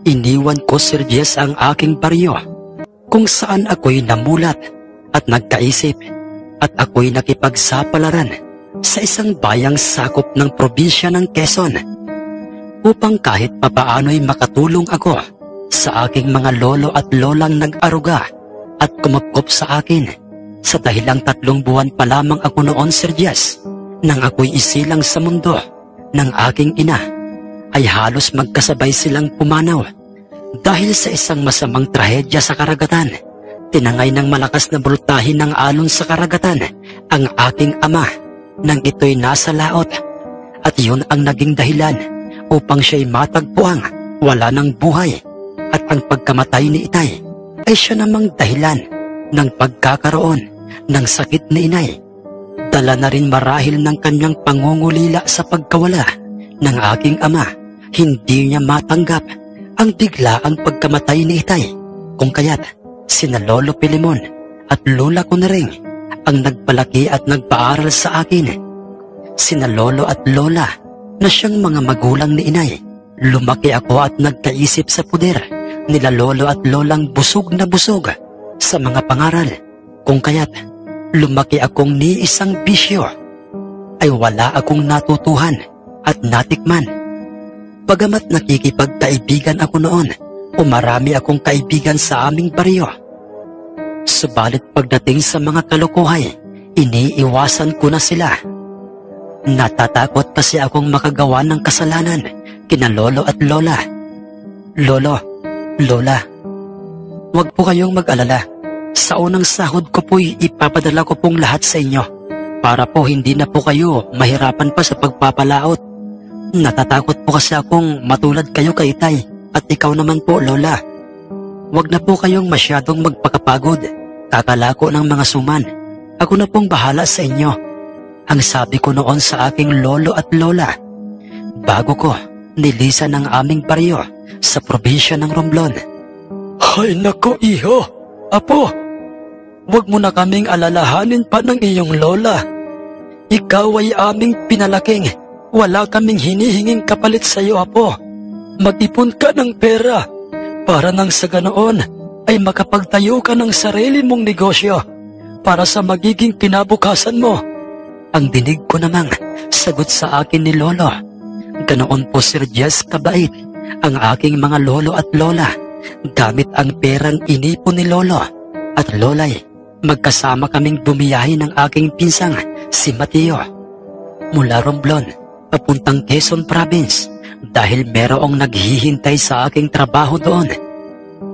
iniwan ko, Sir Jess, ang aking baryo kung saan ako'y namulat at nagkaisip at ako'y nakipagsapalaran sa isang bayang sakop ng probinsya ng Quezon upang kahit papaano'y makatulong ako sa aking mga lolo at lolang nag-aruga at kumupkop sa akin sa dahilang 3 buwan pa lamang ako noon, Sir Jess, nang ako'y isilang sa mundo ng aking ina, ay halos magkasabay silang pumanaw dahil sa isang masamang trahedya sa karagatan. Tinangay ng malakas na voltahe ng alon sa karagatan ang aking ama nang ito'y nasa laot, at yun ang naging dahilan upang siya'y matagpuang wala ng buhay, at ang pagkamatay ni itay ay siya namang dahilan ng pagkakaroon ng sakit ni inay. Dala na rin marahil ng kanyang pangungulila sa pagkawala ng aking ama, hindi niya matanggap ang biglaang pagkamatay ni itay, kung kaya't sina Lolo Pilimon at Lola ko na rin ang nagpalaki at nagpaaral sa akin. Sina Lolo at Lola na siyang mga magulang ni inay, lumaki ako at nagkaisip sa puder nila Lolo at Lolang busog na busog sa mga pangaral, kung kaya't lumaki akong ni isang bisyo ay wala akong natutuhan at natikman. Bagamat nakikipagkaibigan ako noon o marami akong kaibigan sa aming baryo, subalit pagdating sa mga kalokohay, iniiwasan ko na sila. Natatakot kasi akong makagawa ng kasalanan kina Lolo at Lola. Lolo, Lola, huwag po kayong mag-alala. Sa unang sahod ko po'y ipapadala ko pong lahat sa inyo para po hindi na po kayo mahirapan pa sa pagpapalaot. Natatakot po kasi akong matulad kayo kay Itay at ikaw naman po, Lola. Huwag na po kayong masyadong magpakapagod. Kakalako ng mga suman. Ako na pong bahala sa inyo, ang sabi ko noon sa aking lolo at lola bago ko nilisan ng aming baryo sa probinsya ng Romblon. Ay nako, iho, apo, huwag mo na kaming alalahanin pa ng iyong lola. Ikaw ay aming pinalaking, wala kaming hinihinging kapalit sa iyo, apo. Mag-ipon ka ng pera para nang sa ganoon ay makapagtayo ka ng sarili mong negosyo para sa magiging kinabukasan mo. Ang dinig ko namang sagot sa akin ni Lolo. Ganoon po, Sir Jess, kabait ang aking mga lolo at lola. Gamit ang perang inipon ni Lolo at Lolay, magkasama kaming bumiyahe ng aking pinsang si Mateo mula Romblon papuntang Quezon Province dahil merong naghihintay sa aking trabaho doon.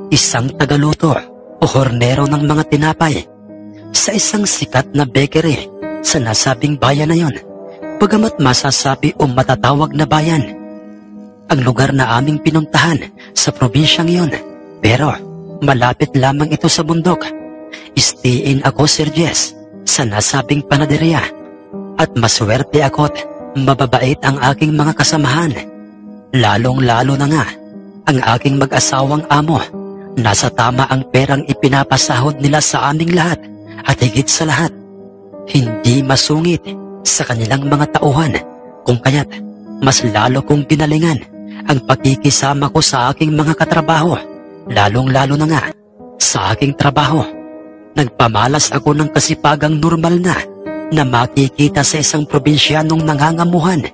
Isang tagaluto o hornero ng mga tinapay sa isang sikat na bakery sa nasabing bayan na yon, bagamat masasabi o matatawag na bayan ang lugar na aming pinuntahan sa probinsyang yon, pero malapit lamang ito sa bundok. Istiin ako, Sir Jess, sa nasabing panaderia, at maswerte ako't mababait ang aking mga kasamahan. Lalong-lalo na nga ang aking mag-asawang amo. Nasa tama ang perang ipinapasahod nila sa aming lahat, at higit sa lahat, hindi masungit sa kanilang mga tauhan, kung kaya't mas lalo kong ginalingan ang pakikisama ko sa aking mga katrabaho, lalong-lalo na nga sa aking trabaho. Nagpamalas ako ng kasipagang normal na makikita sa isang probinsyanong nangangamuhan,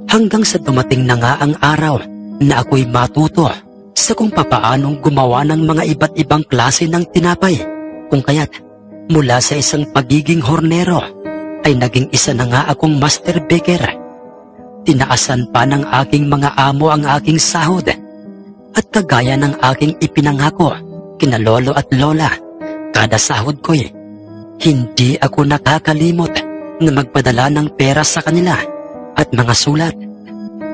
hanggang sa dumating na nga ang araw na ako'y matuto sa kung papaanong gumawa ng mga iba't ibang klase ng tinapay, kung kaya't mula sa isang pagiging hornero ay naging isa na nga akong master baker. Tinaasan pa ng aking mga amo ang aking sahod, at kagaya ng aking ipinangako kina Lolo at Lola, kada sahod ko'y hindi ako nakakalimot na magpadala ng pera sa kanila at mga sulat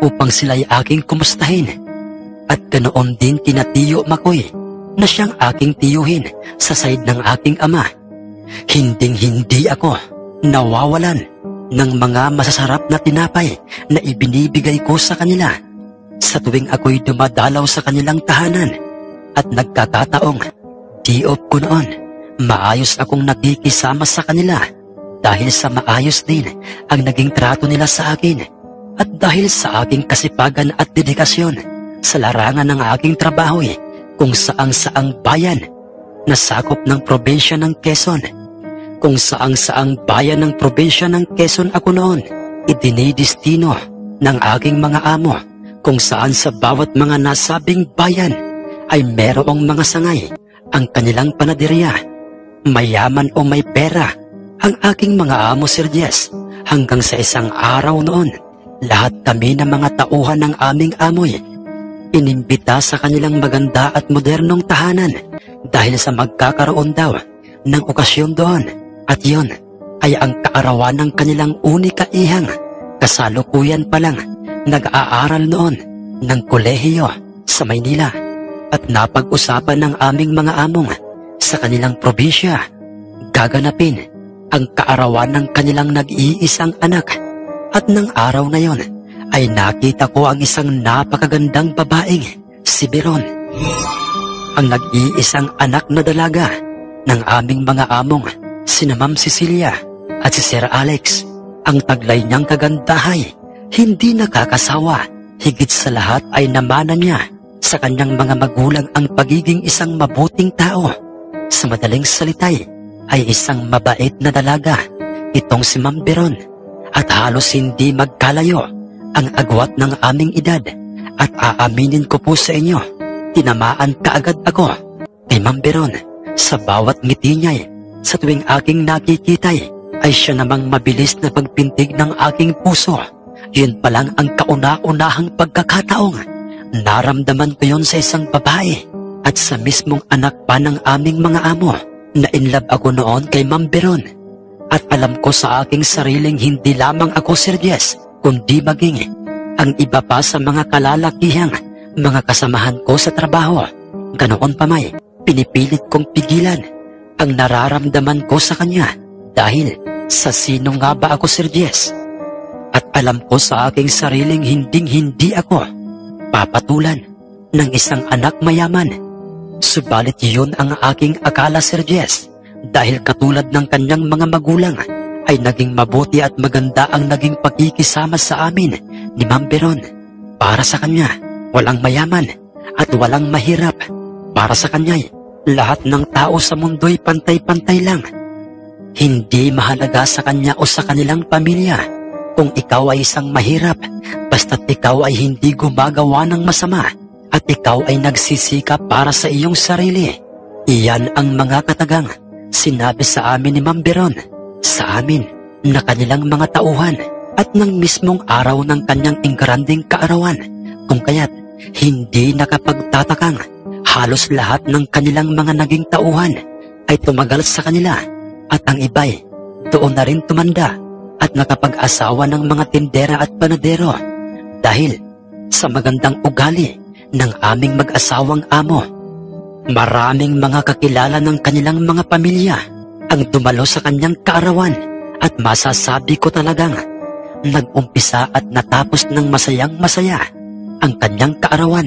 upang sila'y aking kumustahin. At ganoon din kina Tiyo Makoy na siyang aking tiyuhin sa side ng aking ama. Hinding-hindi ako nawawalan ng mga masasarap na tinapay na ibinibigay ko sa kanila sa tuwing ako'y dumadalaw sa kanilang tahanan. At nagkakataong di-off ko noon, maayos akong nakikisama sa kanila dahil sa maayos din ang naging trato nila sa akin. At dahil sa aking kasipagan at dedikasyon, sa larangan ng aking trabaho kung saang bayan na sakop ng probinsya ng Quezon. Kung saang bayan ng probinsya ng Quezon ako noon idinidestino ng aking mga amo, kung saan sa bawat mga nasabing bayan ay merong mga sangay ang kanilang panaderya. Mayaman o may pera ang aking mga amo, Sir Jess, hanggang sa isang araw noon, lahat kami ng mga tauhan ng aming amoy inimbita sa kanilang maganda at modernong tahanan dahil sa magkakaroon daw ng okasyon doon, at yun ay ang kaarawan ng kanilang unika ihang. Kasalukuyan pa lang nag-aaral noon ng kolehiyo sa Maynila, at napag-usapan ng aming mga among sa kanilang probinsya gaganapin ang kaarawan ng kanilang nag-iisang anak. At ng araw na yon ay nakita ko ang isang napakagandang babaeng si Biron, ang nag-iisang anak na dalaga ng aming mga among sina Ma'am Cecilia at si Sir Alex. Ang taglay niyang kagandahay hindi nakakasawa. Higit sa lahat ay namana niya sa kanyang mga magulang ang pagiging isang mabuting tao. Sa madaling salitay ay isang mabait na dalaga itong si Ma'am Biron, at halos hindi magkalayo ang agwat ng aming edad. At aaminin ko po sa inyo, tinamaan kaagad ako kay Ma'am Biron. Sa bawat ngiti niya sa tuwing aking nakikitay ay siya namang mabilis na pagpintig ng aking puso. Yun pa lang ang kauna-unahang pagkakataong naramdaman ko yon sa isang babae, at sa mismong anak pa ng aming mga amo. Na inlove ako noon kay Ma'am Biron, at alam ko sa aking sariling hindi lamang ako, Sir Jess, kundi maging ang iba pa sa mga kalalakihang mga kasamahan ko sa trabaho. Ganoon pa may pinipilit kong pigilan ang nararamdaman ko sa kanya. Dahil sa sino nga ba ako, Sir Jess? At alam ko sa aking sariling hinding-hindi ako papatulan ng isang anak mayaman. Subalit yun ang aking akala, Sir Jess, dahil katulad ng kanyang mga magulang ay naging mabuti at maganda ang naging pakikisama sa amin ni Ma'am Biron. Para sa kanya, walang mayaman at walang mahirap. Para sa kanya, lahat ng tao sa mundo'y pantay-pantay lang. Hindi mahalaga sa kanya o sa kanilang pamilya kung ikaw ay isang mahirap, basta't ikaw ay hindi gumagawa ng masama at ikaw ay nagsisikap para sa iyong sarili. Iyan ang mga katagang sinabi sa amin ni Ma'am Biron sa amin na kanilang mga tauhan, at ng mismong araw ng kanyang ingranding kaarawan, kung kaya't hindi nakapagtatakang halos lahat ng kanilang mga naging tauhan ay tumagal sa kanila. At ang iba'y doon na rin tumanda at nakapag-asawa ng mga tindera at panadero dahil sa magandang ugali ng aming mag-asawang amo. Maraming mga kakilala ng kanilang mga pamilya ang dumalo sa kanyang kaarawan, at masasabi ko talagang nag-umpisa at natapos ng masayang-masaya ang kanyang kaarawan.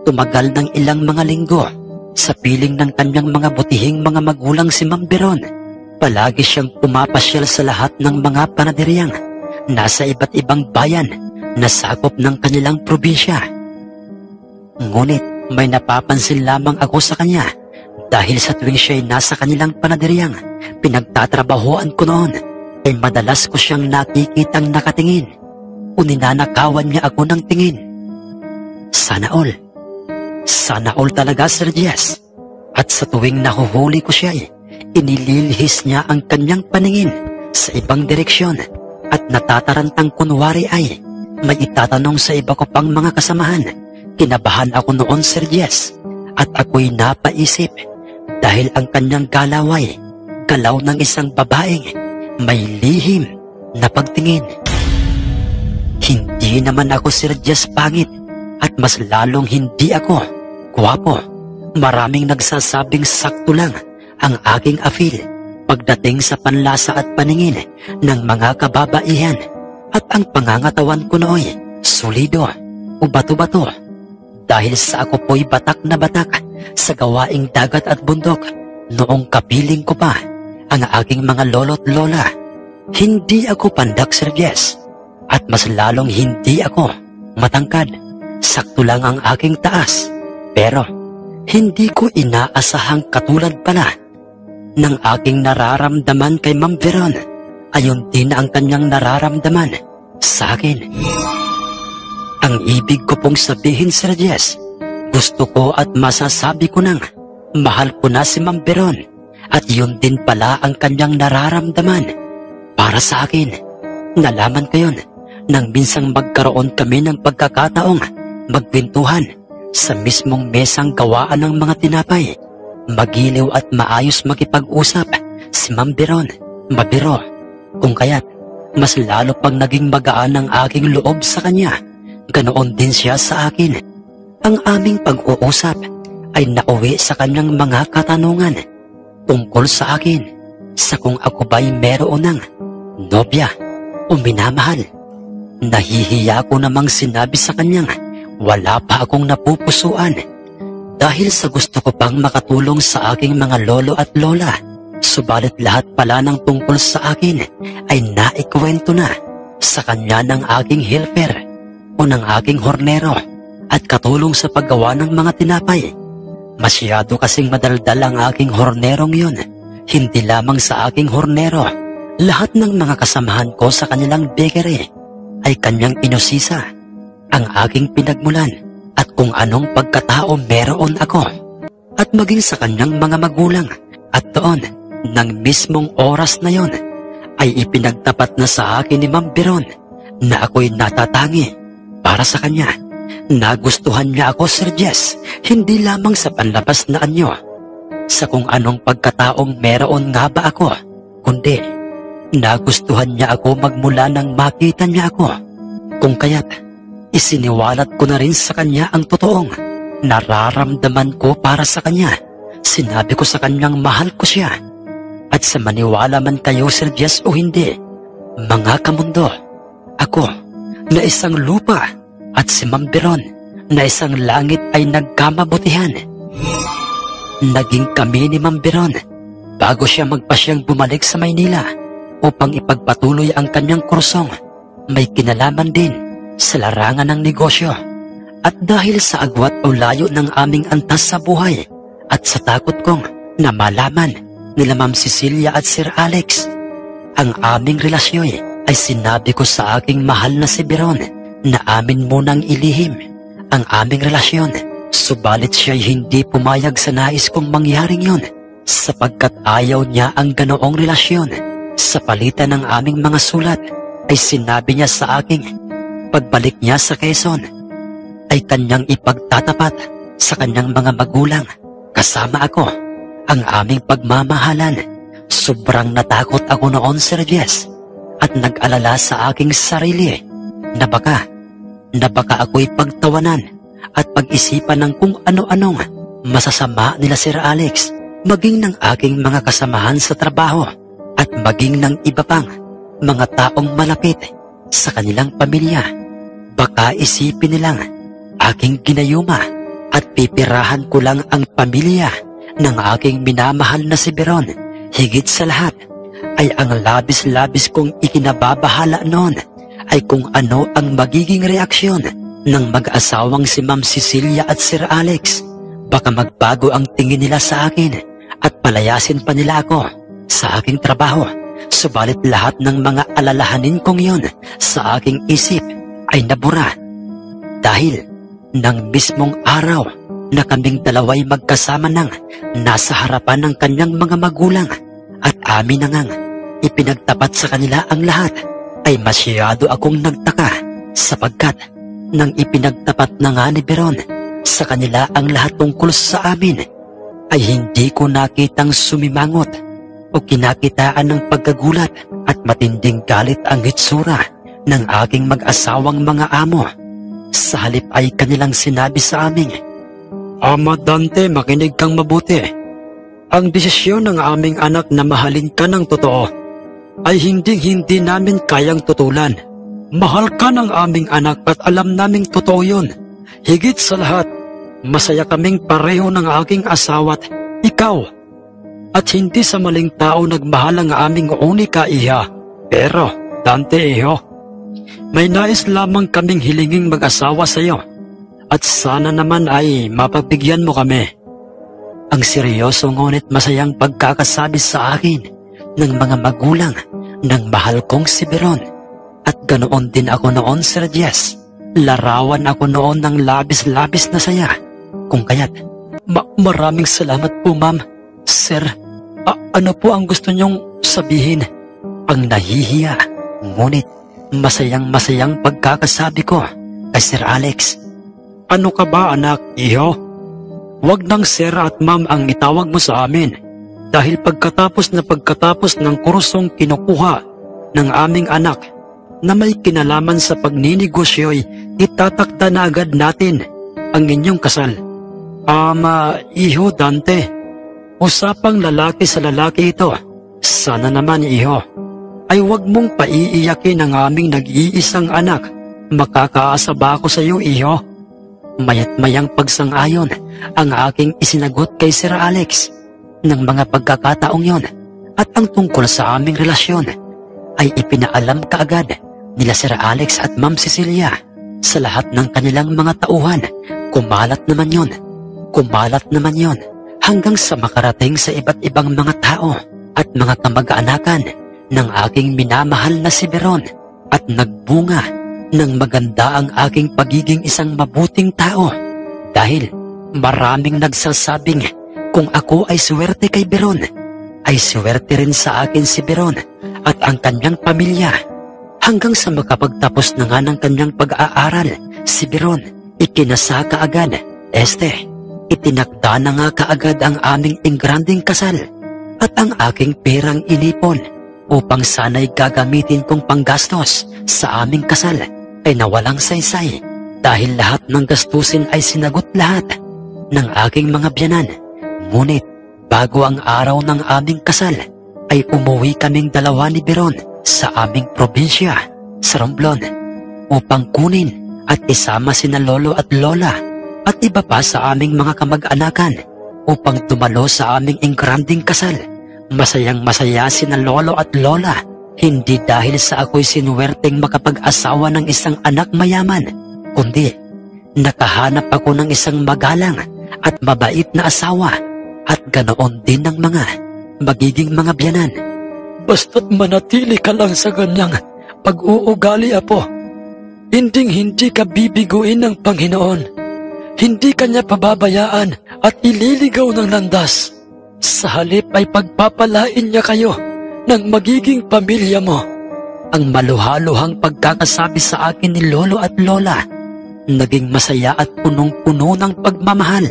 Tumagal ng ilang mga linggo sa piling ng kanyang mga butihing mga magulang si Ma'am Biron. Palagi siyang pumapasyal sa lahat ng mga panaderyang nasa iba't ibang bayan na sakop ng kanilang probinsya. Ngunit may napapansin lamang ako sa kanya dahil sa tuwing siya'y nasa kanilang panaderyang pinagtatrabahoan ko noon ay madalas ko siyang nakikitang nakatingin o ninanakawan niya ako ng tingin. Sana all. Sana all talaga, Sir Jess. At sa tuwing nahuhuli ko siya'y inililihis niya ang kanyang paningin sa ibang direksyon, at natatarantang kunwari ay may itatanong sa iba ko pang mga kasamahan. Kinabahan ako noon, Sir Jess, at ako'y napaisip dahil ang kanyang galaw ay galaw ng isang babaeng may lihim na pagtingin. Hindi naman ako, Sir Jess, pangit, at mas lalong hindi ako gwapo. Maraming nagsasabing sakto lang ang aking afil pagdating sa panlasa at paningin ng mga kababaihan, at ang pangangatawan ko nooy solido o bato-bato dahil sa ako po'y batak na batak sa gawaing dagat at bundok noong kapiling ko pa ang aking mga lolo't lola. Hindi ako pandak, Sir Jess, at mas lalong hindi ako matangkad. Sakto lang ang aking taas, pero hindi ko inaasahang katulad pala ng aking nararamdaman kay Ma'am Veron. Ayon din ang kanyang nararamdaman sa akin. Ang ibig ko pong sabihin, Sir Jess, gusto ko at masasabi ko nang mahal ko na si Ma'am Veron at yun din pala ang kanyang nararamdaman para sa akin. Nalaman ko yun nang minsang magkaroon kami ng pagkakataong magkwentuhan sa mismong mesang gawaan ng mga tinapay. Magiliw at maayos makipag-usap si Ma'am Veron, mabiro. Kung kaya't mas lalo pang naging magaan ang aking loob sa kanya. Ganoon din siya sa akin. Ang aming pag-uusap ay nauwi sa kanyang mga katanungan tungkol sa akin, sa kung ako ba'y meron ng nobya o minamahal. Nahihiya ko namang sinabi sa kanyang wala pa akong napupusuan dahil sa gusto ko pang makatulong sa aking mga lolo at lola. Subalit lahat pala ng tungkol sa akin ay naikwento na sa kanya ng aking helper o ng aking hornero at katulong sa paggawa ng mga tinapay. Masyado kasing madaldal ang aking hornerong yun. Hindi lamang sa aking hornero, lahat ng mga kasamahan ko sa kanilang bakery ay kanyang inusisa ang aking pinagmulan at kung anong pagkatao meron ako. At maging sa kanyang mga magulang, at doon, ng mismong oras na yon, ay ipinagtapat na sa akin ni Ma'am Veron na ako'y natatangi para sa kanya. Nagustuhan niya ako, Sir Jess, hindi lamang sa panlabas na anyo, sa kung anong pagkataong meron nga ba ako, kundi nagustuhan niya ako magmula nang makita niya ako. Kung kaya't isiniwalat ko na rin sa kanya ang totoong nararamdaman ko para sa kanya. Sinabi ko sa kanyang mahal ko siya. At sa maniwala man kayo, Sir Jess, o hindi, mga kamundo, ako na isang lupa at si Ma'am Veron na isang langit ay nagkamabutihan. Naging kami ni Ma'am Veron bago siya magpasyang bumalik sa Maynila upang ipagpatuloy ang kanyang kursong may kinalaman din sa larangan ng negosyo. At dahil sa agwat o layo ng aming antas sa buhay at sa takot kong na malaman nila Ma'am Cecilia at Sir Alex ang aming relasyon, ay sinabi ko sa aking mahal na si Veron na amin munang ilihim ang aming relasyon. Subalit siya'y hindi pumayag sa nais kong mangyaring yon sapagkat ayaw niya ang ganoong relasyon. Sa palitan ng aming mga sulat ay sinabi niya sa aking pagbalik niya sa Quezon ay kanyang ipagtatapat sa kanyang mga magulang kasama ako ang aming pagmamahalan. Sobrang natakot ako noon, Sir Jess, at nag-alala sa aking sarili na baka ako'y pagtawanan at pag-isipan ng kung ano-anong masasama nila Sir Alex, maging ng aking mga kasamahan sa trabaho at maging ng iba pang mga taong malapit sa kanilang pamilya. Baka isipin nilang aking ginayuma at pipirahan ko lang ang pamilya ng aking minamahal na si Veron. Higit sa lahat ay ang labis-labis kong ikinababahala noon ay kung ano ang magiging reaksyon ng mag-asawang si Ma'am Cecilia at Sir Alex. Baka magbago ang tingin nila sa akin at palayasin pa nila ako sa aking trabaho. Subalit lahat ng mga alalahanin kong yon sa aking isip ay nabura dahil ng mismong araw na kaming dalawa'y magkasama nang nasa harapan ng kanyang mga magulang at amin na ngang ipinagtapat sa kanila ang lahat, ay masyado akong nagtaka sapagkat nang ipinagtapat na nga ni Veron sa kanila ang lahat tungkol sa amin, ay hindi ko nakitang sumimangot o kinakitaan ng pagkagulat at matinding galit ang hitsura ng aking mag-asawang mga amo. Sa halip ay kanilang sinabi sa amin, "Ama Dante, makinig kang mabuti. Ang desisyon ng aming anak na mahalin ka ng totoo ay hindi namin kayang tutulan. Mahal ka ng aming anak at alam naming totoo yun. Higit sa lahat, masaya kaming pareho ng aking asawa't ikaw. At hindi sa maling tao nagmahal ang aming unika, iha. Pero, Dante, iho, may nais lamang kaming hilinging mag-asawa sa iyo. at sana naman ay mapagbigyan mo kami. Ang seryoso ngunit masayang pagkakasabi sa akin ng mga magulang ng mahal kong si Beron. At ganoon din ako noon, Sir Jess. Larawan ako noon ng labis-labis na saya. Kung kaya't, maraming salamat po, ma'am. Sir, ano po ang gusto niyong sabihin? Ang nahihiya, ngunit masayang-masayang pagkakasabi ko kay Sir Alex. Ano ka ba, anak, iho? Huwag nang sir at ma'am ang itawag mo sa amin. Dahil pagkatapos ng kursong kinukuha ng aming anak na may kinalaman sa pagninegosyo'y itatakda na agad natin ang inyong kasal. Iho Dante, usapang lalaki sa lalaki ito. Sana naman, iho, ay huwag mong paiiyakin ang aming nag-iisang anak. Makakaasa ba ako sa iyo, iho? Mayat-mayang pagsang-ayon ang aking isinagot kay Sir Alex ng mga pagkakataong yon, at ang tungkol sa aming relasyon ay ipinaalam kaagad nila Sir Alex at Ma'am Cecilia sa lahat ng kanilang mga tauhan. Kumalat naman yon hanggang sa makarating sa iba't ibang mga tao at mga kamag-anakan ng aking minamahal na si Beron, at nagbunga ng maganda ang aking pagiging isang mabuting tao, dahil maraming nagsasabing kung ako ay swerte kay Beron, ay swerte rin sa akin si Beron at ang kanyang pamilya. Hanggang sa makapagtapos na nga ng kanyang pag-aaral, si Beron ikinasa kaagad. Itinakda na nga kaagad ang aming ingranding kasal, at ang aking perang inipon upang sana'y gagamitin kong panggastos sa aming kasal ay nawalang saysay, dahil lahat ng gastusin ay sinagot lahat ng aking mga biyanan. Ngunit bago ang araw ng aming kasal ay umuwi kaming dalawa ni Beron sa aming probinsya, sa Romblon, upang kunin at isama sina lolo at lola at iba pa sa aming mga kamag-anakan upang dumalo sa aming ingranding kasal. Masayang-masaya sina lolo at lola, hindi dahil sa ako'y sinuwerteng makapag-asawa ng isang anak mayaman, kundi nakahanap ako ng isang magalang at mabait na asawa, at ganoon din ng mga magiging mga biyanan. Basta't manatili ka lang sa ganyang pag-uugali, apo. Hindi ka bibiguin ng Panginoon. Hindi kanya pababayaan at ililigaw ng landas. Sa halip ay pagpapalain niya kayo ng magiging pamilya mo. Ang maluhaluhang pagkakasabi sa akin ni lolo at lola, naging masaya at punong-puno ng pagmamahal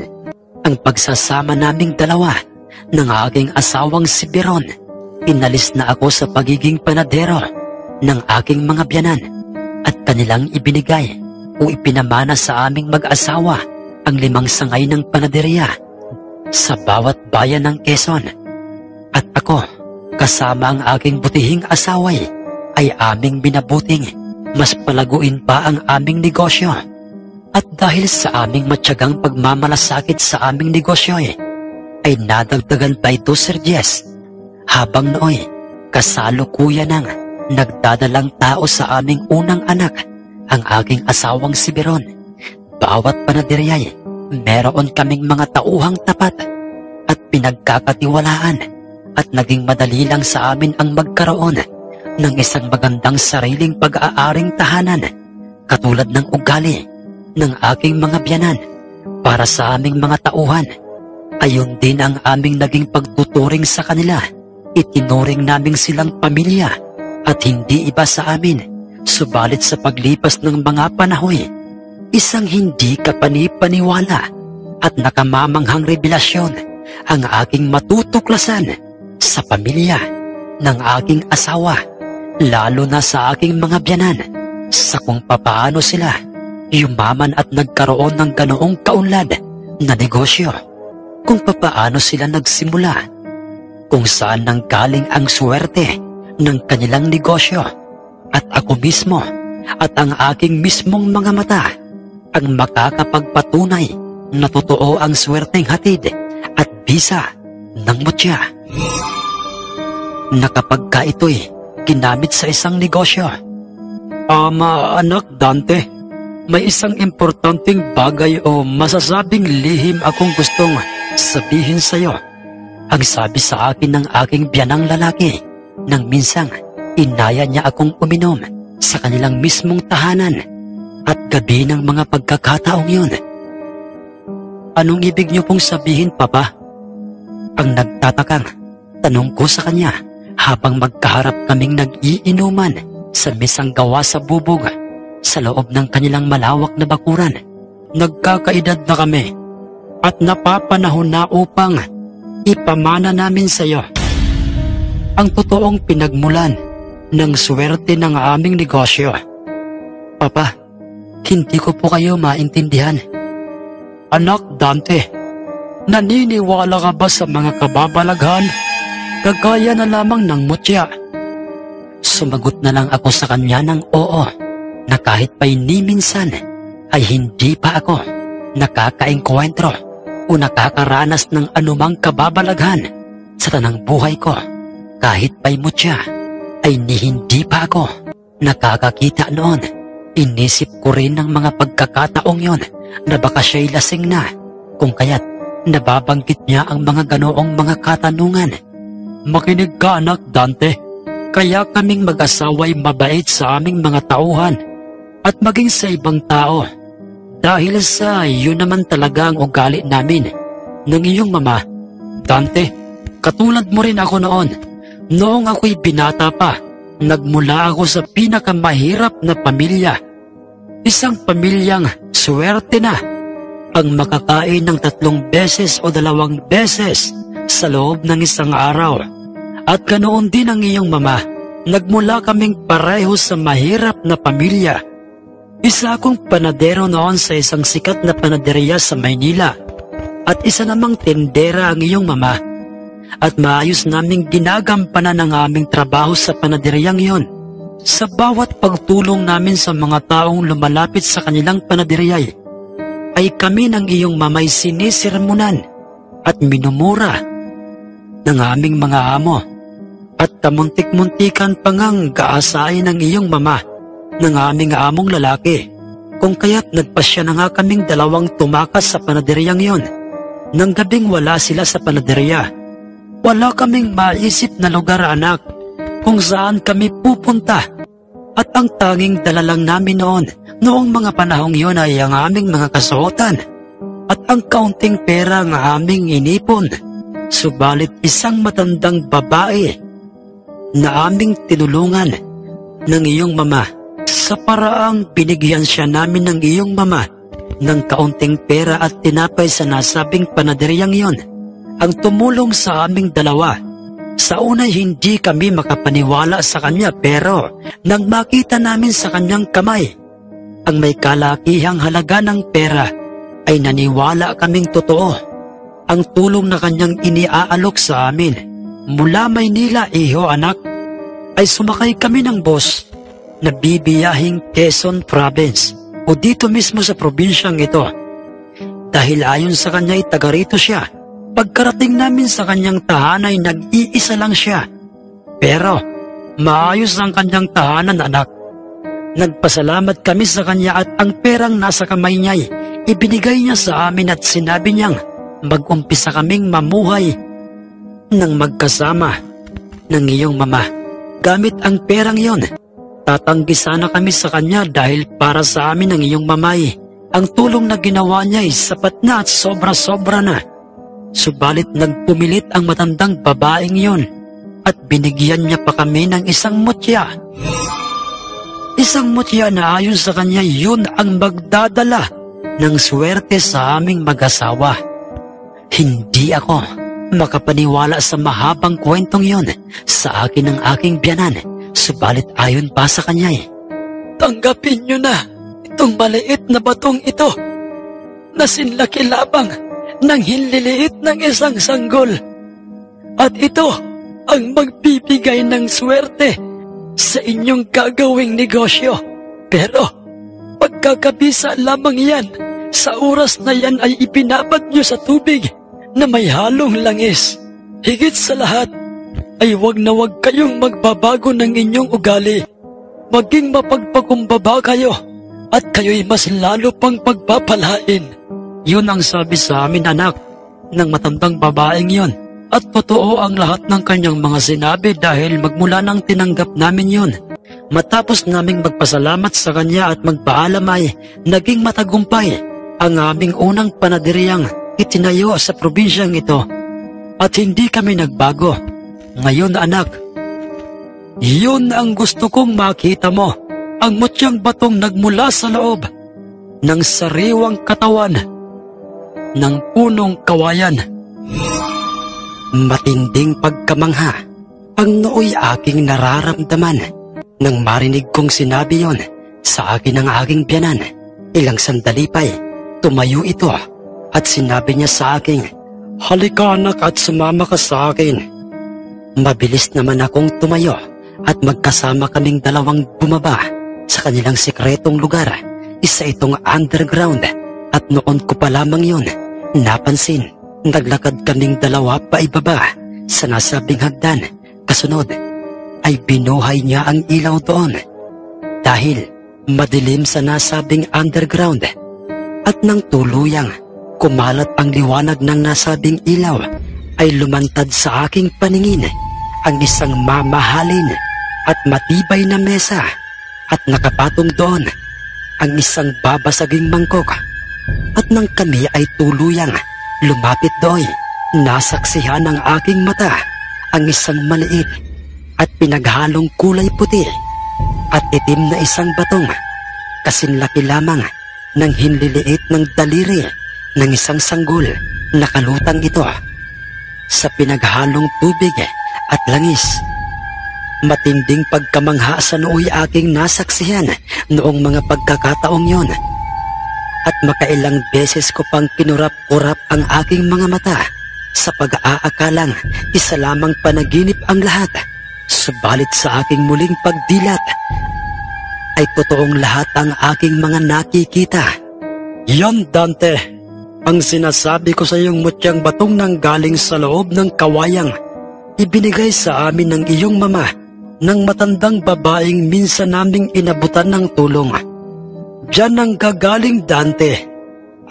ang pagsasama naming dalawa ng aking asawang si Beron. Inalis na ako sa pagiging panadero ng aking mga biyanan, at kanilang ibinigay o ipinamana sa aming mag-asawa ang 5 sangay ng panaderya sa bawat bayan ng Quezon. At ako, kasama ang aking butihing asaway, ay aming binabuting mas palaguin pa ang aming negosyo. At dahil sa aming matyagang pagmamalasakit sa aming negosyo ay nadagdagan pa ito, Sir Jess, habang nooy kasalukuyan ng nagdadalang tao sa aming unang anak, ang aking asawang si Beron. Bawat panaderyay meron kaming mga tauhang tapat at pinagkakatiwalaan, at naging madali lang sa amin ang magkaroon ng isang magandang sariling pag-aaring tahanan, katulad ng ugali ng aking mga biyanan para sa aming mga tauhan. Ayon din ang aming naging pagtuturing sa kanila. Itinuring naming silang pamilya at hindi iba sa amin. Subalit sa paglipas ng mga panahoy, isang hindi kapanipaniwala at nakamamanghang revelasyon ang aking matutuklasan sa pamilya ng aking asawa, lalo na sa aking mga biyanan, sa kung papaano sila yumaman at nagkaroon ng ganoong kaunlad na negosyo, kung papaano sila nagsimula, kung saan nanggaling ang swerte ng kanilang negosyo, at ako mismo at ang aking mismong mga mata ang makakapagpatunay na totoo ang swerteng hatid at bisa ng mutya, na kapag ka ito'y ginamit sa isang negosyo. Anak Dante, may isang importanteng bagay o masasabing lihim akong gustong sabihin sa iyo. Ang sabi sa akin ng aking biyanang lalaki nang minsang inaya niya akong uminom sa kanilang mismong tahanan at gabi ng mga pagkakataong yun. Anong ibig niyo pong sabihin, Papa? Ang nagtatakang tanong ko sa kanya habang magkaharap kaming nag-iinuman sa mesang gawa sa bubog sa loob ng kanilang malawak na bakuran. Nagkakaedad na kami at napapanahon na upang ipamana namin sa iyo ang totoong pinagmulan ng swerte ng aming negosyo. Papa, hindi ko po kayo maintindihan. Anak Dante, naniniwala ka ba sa mga kababalaghan kagaya na lamang ng mutya? Sumagot na lang ako sa kanya ng oo, na kahit pa'y ni minsan ay hindi pa ako nakakaengkwentro o nakakaranas ng anumang kababalaghan sa tanang buhay ko. Kahit pa'y mutya ay hindi pa ako nakakakita noon. Inisip ko rin ng mga pagkakataong yon na baka siya'y lasing na, kung kaya't nababanggit niya ang mga ganoong mga katanungan. Makinig ka, anak Dante. Kaya kaming mag-asawa'y mabait sa aming mga tauhan at maging sa ibang tao. Dahil sa yun naman talaga ang ugali namin ng iyong mama. Dante, katulad mo rin ako noon. Noong ako'y binata pa, nagmula ako sa pinakamahirap na pamilya. Isang pamilyang swerte na ang makakain ng 3 beses o 2 beses sa loob ng isang araw. At ganoon din ang iyong mama. Nagmula kaming pareho sa mahirap na pamilya. Isa akong panadero noon sa isang sikat na panaderia sa Maynila. At isa namang tindera ang iyong mama. At maayos naming ginagampanan ang aming trabaho sa panaderiyang iyon. Sa bawat pagtulong namin sa mga taong lumalapit sa kanilang panaderiya, ay kami ng iyong mamay sinisirmunan at minumura ng aming mga amo. At kamuntik-muntikan pa ngang gaasain ng iyong mama ng aming among lalaki. Kung kaya't nagpasya na nga kaming 2 tumakas sa panaderiyang iyon. Nang gabing wala sila sa panaderya, wala kaming maisip na lugar, anak, kung saan kami pupunta. At ang tanging dala lang namin noong mga panahong iyon ay ang aming mga kasuotan at ang kaunting pera ng aming inipon. Subalit isang matandang babae na aming tinulungan ng iyong mama sa paraang binigyan siya namin ng iyong mama ng kaunting pera at tinapay sa nasabing panaderyang iyon ang tumulong sa aming 2. Sa unay hindi kami makapaniwala sa kanya, pero nang makita namin sa kanyang kamay ang may kalakihang halaga ng pera ay naniwala kaming totoo ang tulong na kanyang iniaalok sa amin. Mula Maynila, iho anak, ay sumakay kami ng bus na bibiyahing Quezon Province o dito mismo sa probinsyang ito. Dahil ayon sa kanya ay taga rito siya. Pagkarating namin sa kanyang tahanan ay nag-iisa lang siya. Pero maayos ang kanyang tahanan, anak. Nagpasalamat kami sa kanya at ang perang nasa kamay niya ay ibinigay niya sa amin at sinabi niyang mag-umpisa kaming mamuhay ng magkasama ng iyong mama. Gamit ang perang iyon, tatanggi sana kami sa kanya dahil para sa amin ng iyong mamay, ang tulong na ginawa niya ay sapat na at sobra-sobra na. Subalit nagpumilit ang matandang babaeng iyon at binigyan niya pa kami ng isang mutya. Isang mutya na ayon sa kanya yun ang magdadala ng swerte sa aming mag-asawa. Hindi ako makapaniwala sa mahabang kwentong yon sa akin ng aking biyanan. Subalit ayon pa sa kanya tanggapin niyo na itong maliit na batong ito na sinlaki labang ng hinliliit ng isang sanggol. At ito ang magbibigay ng swerte sa inyong gagawing negosyo. Pero pagkakabisa lamang yan, sa oras na yan ay ipinabad niyo sa tubig na may halong langis. Higit sa lahat ay wag na wag kayong magbabago ng inyong ugali. Maging mapagpakumbaba kayo at kayo'y mas lalo pang pagpapalain. Yun ang sabi sa amin, anak, ng matandang babaeng yon. At totoo ang lahat ng kanyang mga sinabi dahil magmula nang tinanggap namin yon. Matapos naming magpasalamat sa kanya at magpaalam ay naging matagumpay ang aming unang panaderiyang itinayo sa probinsyang ito. At hindi kami nagbago. Ngayon, anak, yun ang gusto kong makita mo, ang mutyang batong nagmula sa loob ng sariwang katawan ng punong kawayan. Matinding pagkamangha ang nooy aking nararamdaman nang marinig kong sinabi yon sa akin ng aking biyanan. Ilang sandali pa'y tumayo ito at sinabi niya sa akin, "Halika anak at sumama ka sa akin." Mabilis naman akong tumayo at magkasama kaming dalawang bumaba sa kanilang sikretong lugar. Isa itong underground at noon ko pa lamang yun napansin. Naglakad kaming dalawa paibaba sa nasabing hagdan. Kasunod ay binuhay niya ang ilaw doon dahil madilim sa nasabing underground. At nang tuluyang kumalat ang liwanag ng nasabing ilaw ay lumantad sa aking paningin ang isang mamahalin at matibay na mesa at nakapatong doon ang isang babasaging mangkok. At nang kami ay tuluyang lumapit doon, nasaksihan ng aking mata ang isang maliit at pinaghalong kulay puti at itim na isang batong kasinlaki lamang ng hinliliit ng daliri ng isang sanggol. Nakalutang ito sa pinaghalong tubig at langis. Matinding pagkamangha sa nooy aking nasaksihan noong mga pagkakataong yon. At makailang beses ko pang kinurap-kurap ang aking mga mata sa pag-aakalang isa lamang panaginip ang lahat. Subalit sa aking muling pagdilat ay totoong lahat ang aking mga nakikita. Yan, Dante, ang sinasabi ko sa iyong mutyang batong nanggaling sa loob ng kawayang ibinigay sa amin ng iyong mama ng matandang babaeng minsan naming inabutan ng tulong. Diyan ang gagaling, Dante,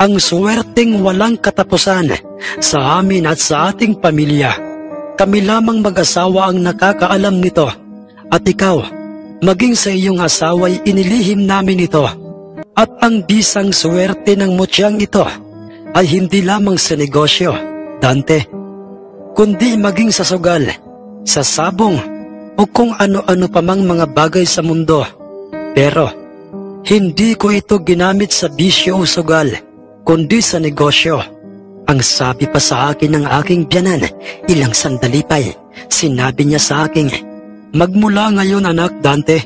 ang swerteng walang katapusan sa amin at sa ating pamilya. Kami lamang mag-asawa ang nakakaalam nito at ikaw, maging sa iyong asawa'y inilihim namin ito. At ang bisang swerte ng mutyang ito ay hindi lamang sa negosyo, Dante, kundi maging sa sugal, sa sabong o kung ano-ano pa mang mga bagay sa mundo. Pero hindi ko ito ginamit sa bisyo o sugal, kundi sa negosyo. Ang sabi pa sa akin ng aking biyanan, ilang sandali pa'y sinabi niya sa akin, "Magmula ngayon, anak Dante,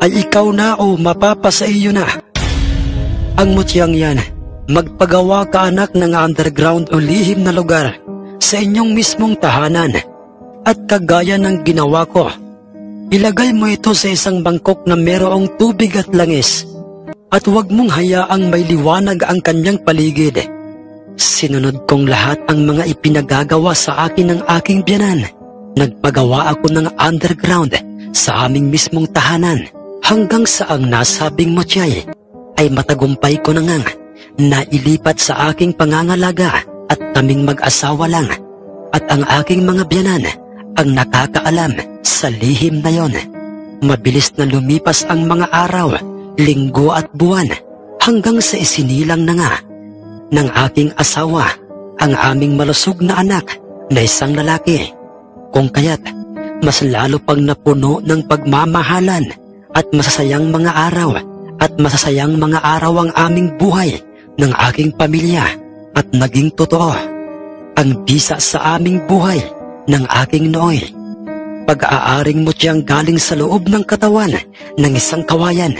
ay ikaw na o mapapa sa iyo na ang mutyang yan. Magpagawa ka, anak, ng underground o lihim na lugar sa inyong mismong tahanan. At kagaya ng ginawa ko, ilagay mo ito sa isang bangkok na merong tubig at langis. At huwag mong hayaang may liwanag ang kanyang paligid." Sinunod kong lahat ang mga ipinagagawa sa akin ng aking biyanan. Nagpagawa ako ng underground sa aming mismong tahanan hanggang sa ang nasabing mutyay ay matagumpay ko na ngang nailipat sa aking pangangalaga at kaming mag-asawa lang. At ang aking mga biyanan ang nakakaalam sa lihim na yon. Mabilis na lumipas ang mga araw, linggo at buwan hanggang sa isinilang na nga ng aking asawa ang aming malusog na anak na isang lalaki. Kung kaya't mas lalo pang napuno ng pagmamahalan at masasayang mga araw ang aming buhay ng aking pamilya at naging totoo ang bisa sa aming buhay ng aking nooy. Pag-aaring mutyang galing sa loob ng katawan ng isang kawayan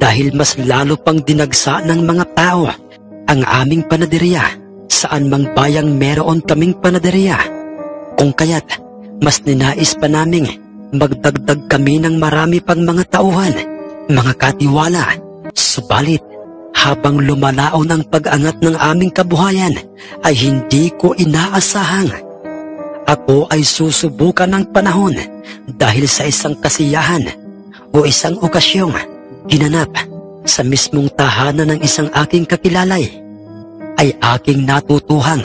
dahil mas lalo pang dinagsa ng mga tao ang aming panaderya saan mang bayang meron kaming panaderya. Kung kaya't mas ninais pa naming magdagdag kami ng marami pang mga tauhan, mga katiwala. Subalit habang lumalaon ang pag-angat ng aming kabuhayan ay hindi ko inaasahang ako ay susubukan ng panahon dahil sa isang kasiyahan o isang okasyong ginanap sa mismong tahanan ng isang aking kakilala ay aking natutuhang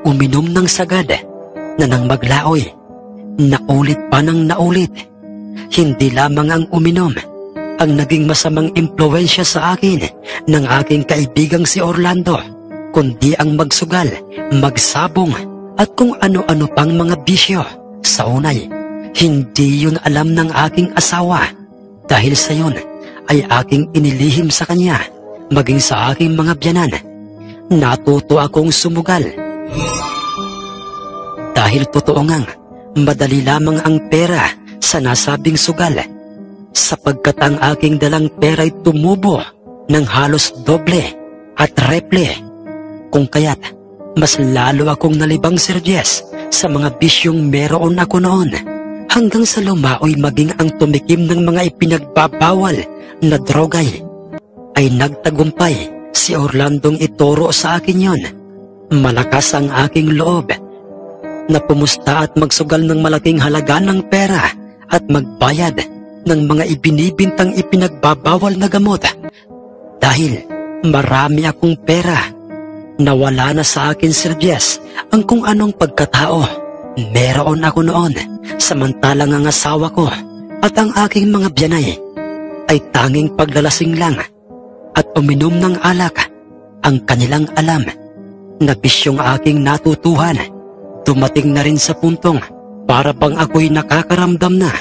uminom ng sagad na nang maglaoy, naulit pa ng naulit. Hindi lamang ang uminom ang naging masamang impluwensya sa akin ng aking kaibigang si Orlando, kundi ang magsugal, magsabong at kung ano-ano pang mga bisyo. Sa unay, hindi yun alam ng aking asawa. Dahil sa yun ay aking inilihim sa kanya, maging sa aking mga biyanan. Natuto akong sumugal. Dahil totoo ngang madali lamang ang pera sa nasabing sugal, sapagkat ang aking dalang pera ay tumubo ng halos doble at reple. Kung kaya't mas lalo akong nalibang, Sir Jess, sa mga bisyong meron ako noon, hanggang sa lumaoy maging ang tumikim ng mga ipinagbabawal na drogay. Ay nagtagumpay si Orlandong ituro sa akin yon. Malakas ang aking loob na pumusta at magsugal ng malaking halaga ng pera at magbayad ng mga ibinibintang ipinagbabawal na gamot. Dahil marami akong pera, nawala na sa akin, Sir Jess, ang kung anong pagkatao meron ako noon, samantalang ang asawa ko at ang aking mga biyanay ay tanging paglalasing lang at uminom ng alak. Ang kanilang alam na bisyong aking natutuhan, dumating na rin sa puntong para bang ako'y nakakaramdam na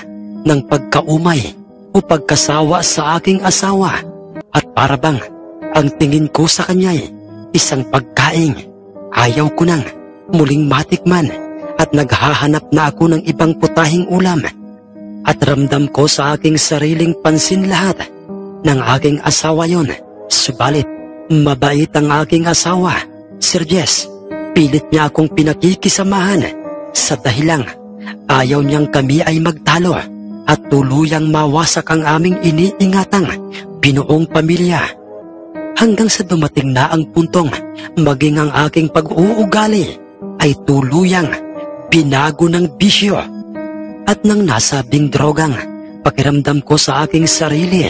ng pagkaumay o pagkasawa sa aking asawa, at para bang ang tingin ko sa kanya'y isang pagkaing ayaw ko nang muling matikman, at naghahanap na ako ng ibang putahing ulam. At ramdam ko sa aking sariling pansin lahat ng aking asawa yon. Subalit mabait ang aking asawa, Sir Jess. Pilit niya akong pinakikisamahan sa dahilang ayaw niyang kami ay magtalo at tuluyang mawasak ang aming iniingatang binuong pamilya. Hanggang sa dumating na ang puntong maging ang aking pag-uugali ay tuluyang binago ng bisyo. At nang nasabing drogang pakiramdam ko sa aking sarili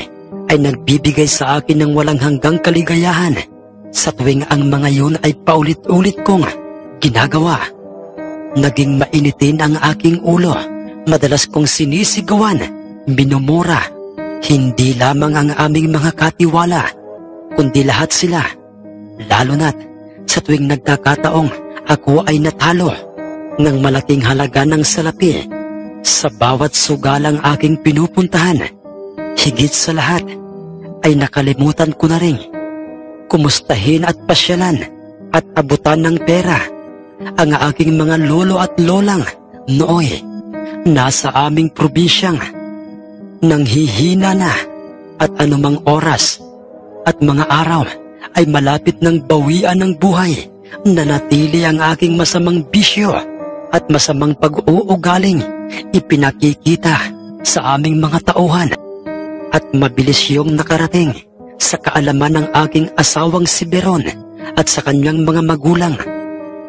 ay nagbibigay sa akin ng walang hanggang kaligayahan, sa tuwing ang mga yun ay paulit-ulit kong ginagawa. Naging mainitin ang aking ulo, madalas kong sinisigawan, minumura, hindi lamang ang aming mga katiwala, kundi lahat sila. Lalo na't sa tuwing nagkakataong ako ay natalo ng malaking halaga ng salapi sa bawat sugalang aking pinupuntahan. Higit sa lahat ay nakalimutan ko na rin kumustahin at pasyalan at abutan ng pera ang aking mga lolo at lolang nooy nasa aming probinsyang nanghihina na, at anumang oras at mga araw ay malapit ng bawian ng buhay, nanatili ang aking masamang bisyo at masamang pag-uugaling ipinakikita sa aming mga tauhan, at mabilis yung nakarating sa kaalaman ng aking asawang si Beron at sa kanyang mga magulang,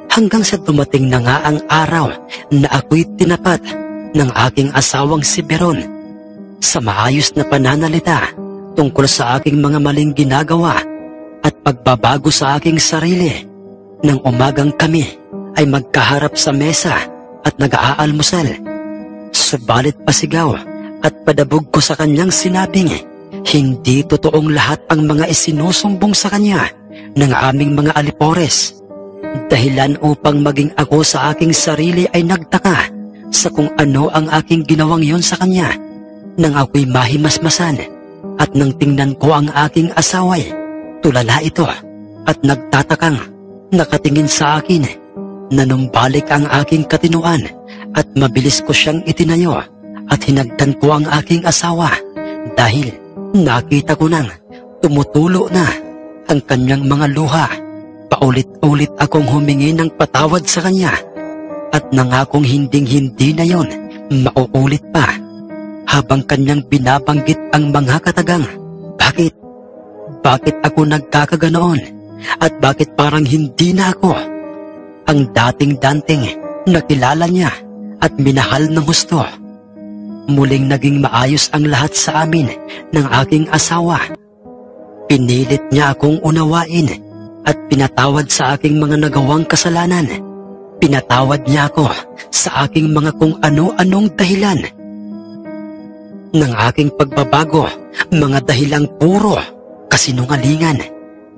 hanggang sa dumating na nga ang araw na ako'y tinapat ng aking asawang si Beron sa maayos na pananalita tungkol sa aking mga maling ginagawa at pagbabago sa aking sarili. Nang umagang kami ay magkaharap sa mesa at nag-aalmusal, subalit pasigaw at padabog ko sa kanyang sinabing hindi totoong lahat ang mga isinusumbong sa kanya ng aming mga alipores, dahilan upang maging ako sa aking sarili ay nagtaka sa kung ano ang aking ginawang yon sa kanya. Nang ako'y mahimasmasan at nang tingnan ko ang aking asaway, tulala ito at nagtatakang nakatingin sa akin. Nanumbalik ang aking katinuan at mabilis ko siyang itinayo at hinagdan ko ang aking asawa, dahil nakita ko nang tumutulo na ang kanyang mga luha. Paulit-ulit akong humingi ng patawad sa kanya at nangakong hinding-hindi na yon mauulit pa, habang kanyang binabanggit ang mga katagang. Bakit ako nagkakaganoon? At bakit parang hindi na ako ang dating Danteng na kilala niya at minahal ng husto? Muling naging maayos ang lahat sa amin ng aking asawa. Pinilit niya akong unawain at pinatawad sa aking mga nagawang kasalanan. Pinatawad niya ako sa aking mga kung ano-anong dahilan ng aking pagbabago, mga dahilang puro kasinungalingan.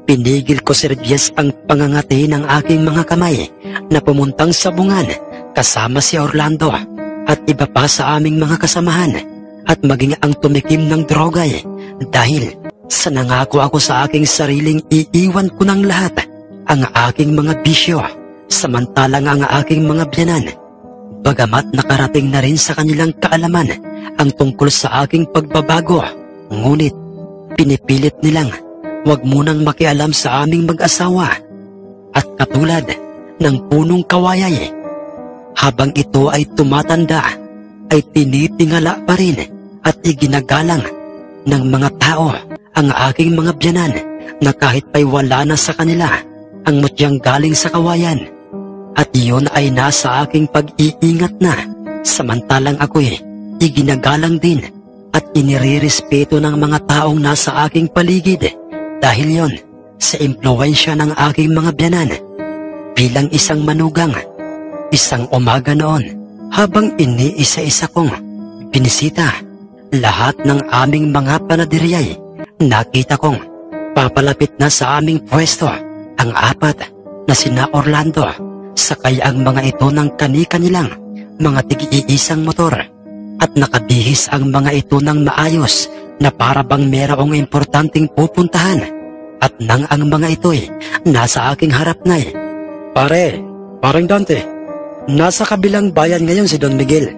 Pinigil ko, Sir Jess, ang pangangati ng aking mga kamay na pumuntang sabungan kasama si Orlando at iba pa sa aming mga kasamahan at maging ang tumikim ng drogay dahil sa nangako ako sa aking sariling iiwan ko ng lahat ang aking mga bisyo samantalang ang aking mga biyanan. Bagamat nakarating na rin sa kanilang kaalaman ang tungkol sa aking pagbabago, ngunit pinipilit nilang wag munang makialam sa aming mag-asawa. At katulad ng punong kawayay, habang ito ay tumatanda, ay tinitingala pa rin at iginagalang ng mga tao ang aking mga biyanan na kahit pa'y wala na sa kanila ang mutyang galing sa kawayan. At iyon ay nasa aking pag-iingat na, samantalang ako'y iginagalang din at inirerespeto ng mga taong nasa aking paligid dahil yon sa impluwensya ng aking mga biyanan. Bilang isang manugang, isang umaga noon, habang iniisa-isa kong binisita lahat ng aming mga panaderyay, nakita kong papalapit na sa aming pwesto ang apat na sina Orlando, sakay ang mga ito ng kani-kanilang mga tig-iisang motor at nakabihis ang mga ito ng maayos na para bang merong importanteng pupuntahan. At nang ang mga ito'y nasa aking harap na'y, Parang Dante, nasa kabilang bayan ngayon si Don Miguel.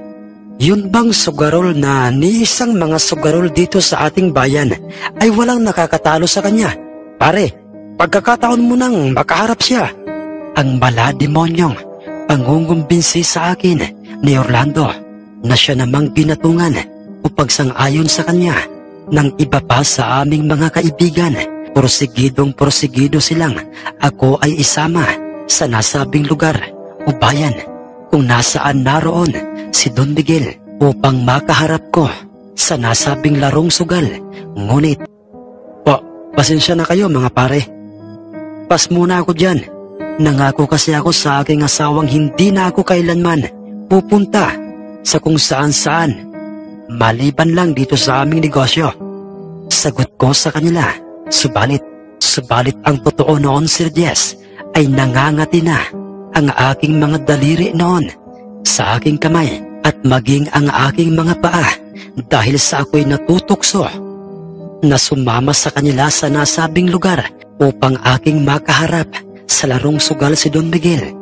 Yun bang sugarol na ni isang mga sugarol dito sa ating bayan ay walang nakakatalo sa kanya? Pare, pagkakataon mo nang makaharap siya. Ang malademonyong pangungumbinsi sa akin ni Orlando na siya namang ginatungan o pagsang-ayon sa kanya ng iba pa sa aming mga kaibigan. Porsigido silang ako ay isama sa nasabing lugar o bayan kung nasaan naroon si Don Miguel upang makaharap ko sa nasabing larong sugal. Ngunit, pasensya na kayo mga pare. Pas muna ako dyan. Nangako kasi ako sa aking asawang hindi na ako kailanman pupunta sa kung saan-saan maliban lang dito sa aming negosyo. Sagot ko sa kanila. Subalit ang totoo noon, Sir Jess, ay nangangati na ang aking mga daliri noon sa aking kamay at maging ang aking mga paa dahil sa ako'y natutukso na sumama sa kanila sa nasabing lugar upang aking makaharap sa larong sugal si Don Miguel.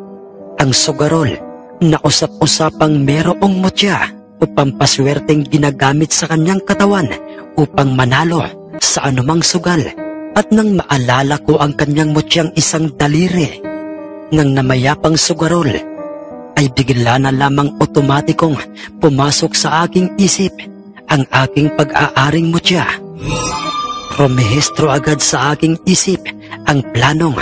Ang sugarol na usap-usapang merong mutya o pampaswerteng ginagamit sa kanyang katawan upang manalo sa anumang sugal. At nang maalala ko ang kanyang mutyang isang daliri ng namayapang sugarol, ay bigla na lamang otomatikong pumasok sa aking isip ang aking pag-aaring mutya. Rumehistro agad sa aking isip ang planong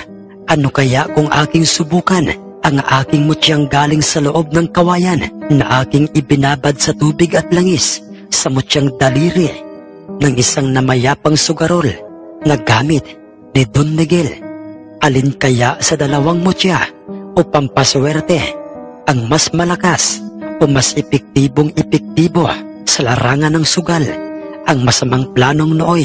ano kaya kung aking subukan ang aking mutyang galing sa loob ng kawayan na aking ibinabad sa tubig at langis sa mutyang daliri ng isang namayapang sugarol na gamit ni Don Miguel. Alin kaya sa dalawang mutya o pampaswerte ang mas malakas o mas epektibo sa larangan ng sugal? Ang masamang planong nooy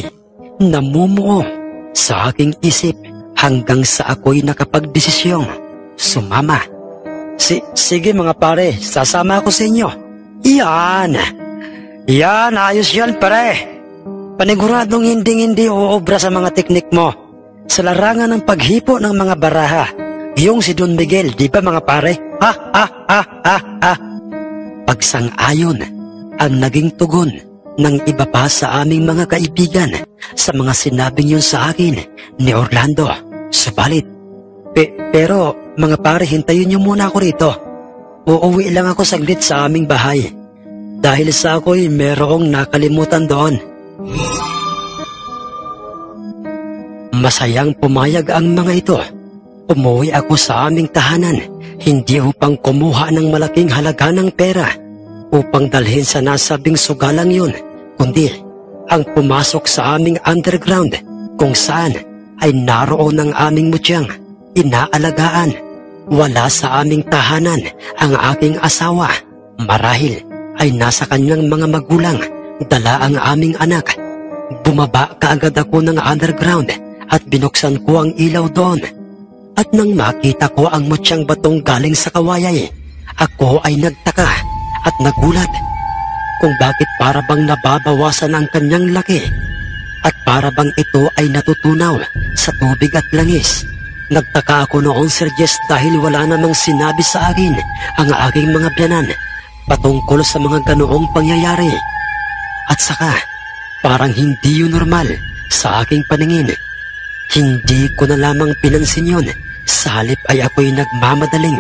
namumuo sa aking isip hanggang sa ako'y nakapagdesisyong sumama. Sige mga pare, sasama ako sa inyo. Yan, ayos yan pare. Paniguradong hindi uobra sa mga teknik mo sa larangan ng paghipo ng mga baraha. Yung si Don Miguel, di ba mga pare? Pagsang-ayon ang naging tugon ng iba pa sa aming mga kaibigan sa mga sinabing yun sa akin ni Orlando. Subalit, pero mga pare, hintayin niyo muna ako rito. Uuwi lang ako saglit sa aming bahay dahil sa ako'y merong nakalimutan doon. Masayang pumayag ang mga ito. Umuwi ako sa aming tahanan, hindi upang kumuha ng malaking halaga ng pera upang dalhin sa nasabing sugalang yun, kundi ang pumasok sa aming underground kung saan ay naroon ang aming mutyang inaalagaan. Wala sa aming tahanan ang aking asawa. Marahil ay nasa kanyang mga magulang, dala ang aming anak. Bumaba kaagad ako ng underground at binuksan ko ang ilaw doon. At nang makita ko ang mutyang batong galing sa kawayay, ako ay nagtaka at nagulat kung bakit para bang nababawasan ang kanyang laki at para bang ito ay natutunaw sa tubig at langis. Nagtaka ako noon, Sir Jess, dahil wala namang sinabi sa akin ang aking mga biyanan patungkol sa mga ganoong pangyayari. At saka, parang hindi yun normal sa aking paningin. Hindi ko na lamang pinansin yun. Sa halip ay ako'y nagmamadaling.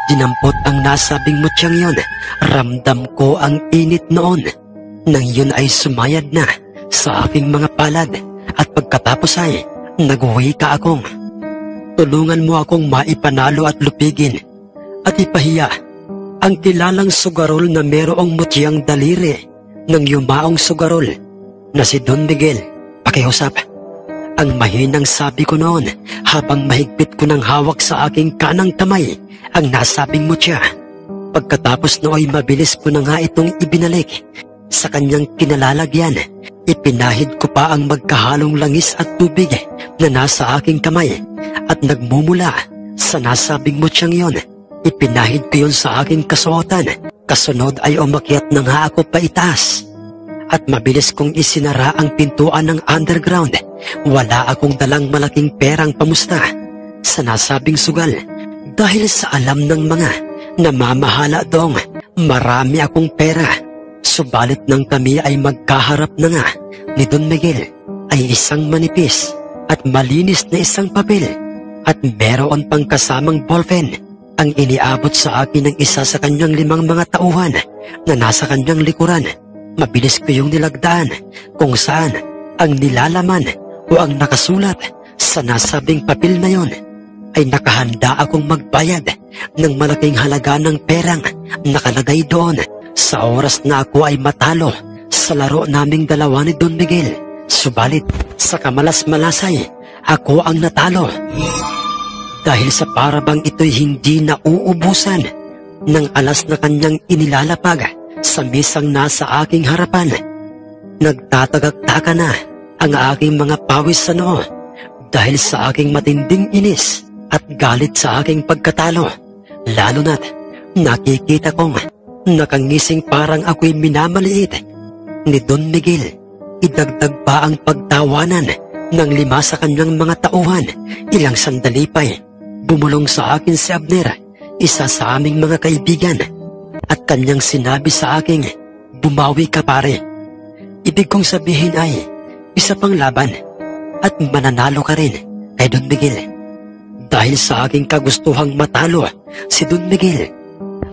Dinampot ang nasabing mutyang yun. Ramdam ko ang init noon. Nang yun ay sumayad na sa aking mga palad. At pagkatapos ay nag-uwi ka akong, tulungan mo akong maipanalo at lupigin at ipahiya ang kilalang sugarol na merong mutyang daliri ng yumaong sugarol na si Don Miguel. Pakiusap. Ang mahinang sabi ko noon habang mahigpit ko ng hawak sa aking kanang kamay ang nasabing mutya. Pagkatapos nooy mabilis ko na nga itong ibinalik sa kanyang kinalalagyan. Ipinahid ko pa ang magkahalong langis at tubig na nasa aking kamay at nagmumula sa nasabing mutyang yon. Ipinahid ko yon sa aking kasuotan. Kasunod ay umakyat na nga ako pa itaas at mabilis kong isinara ang pintuan ng underground. Wala akong dalang malaking perang pamusta sa nasabing sugal dahil sa alam ng mga namamahala doong marami akong pera. Subalit nang kami ay magkaharap na nga ni Don Miguel ay isang manipis at malinis na isang papel at meron pang kasamang ballpen ang iniabot sa akin ng isa sa kanyang 5 mga tauhan na nasa kanyang likuran. Mabilis ko yung nilagdaan kung saan ang nilalaman o ang nakasulat sa nasabing papel na yon ay nakahanda akong magbayad ng malaking halaga ng perang nakalagay doon sa oras na ako ay matalo sa laro naming dalawa ni Don Miguel. Subalit sa kamalas-malasay, ako ang natalo. Dahil sa parabang ito'y hindi nauubusan ng alas na kanyang inilalapag sa misang nasa aking harapan. Nagtatagagtaka na ang aking mga pawis sa noo dahil sa aking matinding inis at galit sa aking pagkatalo. Lalo na't nakikita kong nakangising parang ako'y minamaliit ni Don Miguel. Idagdag pa ang pagtawanan ng 5 sa kanyang mga tauhan. Ilang sandali pa'y bumulong sa akin si Abner, isa sa aming mga kaibigan, at kanyang sinabi sa akin, "Bumawi ka pare." Ibig kong sabihin ay isa pang laban at mananalo ka rin kay Don Miguel. Dahil sa aking kagustuhang matalo si Don Miguel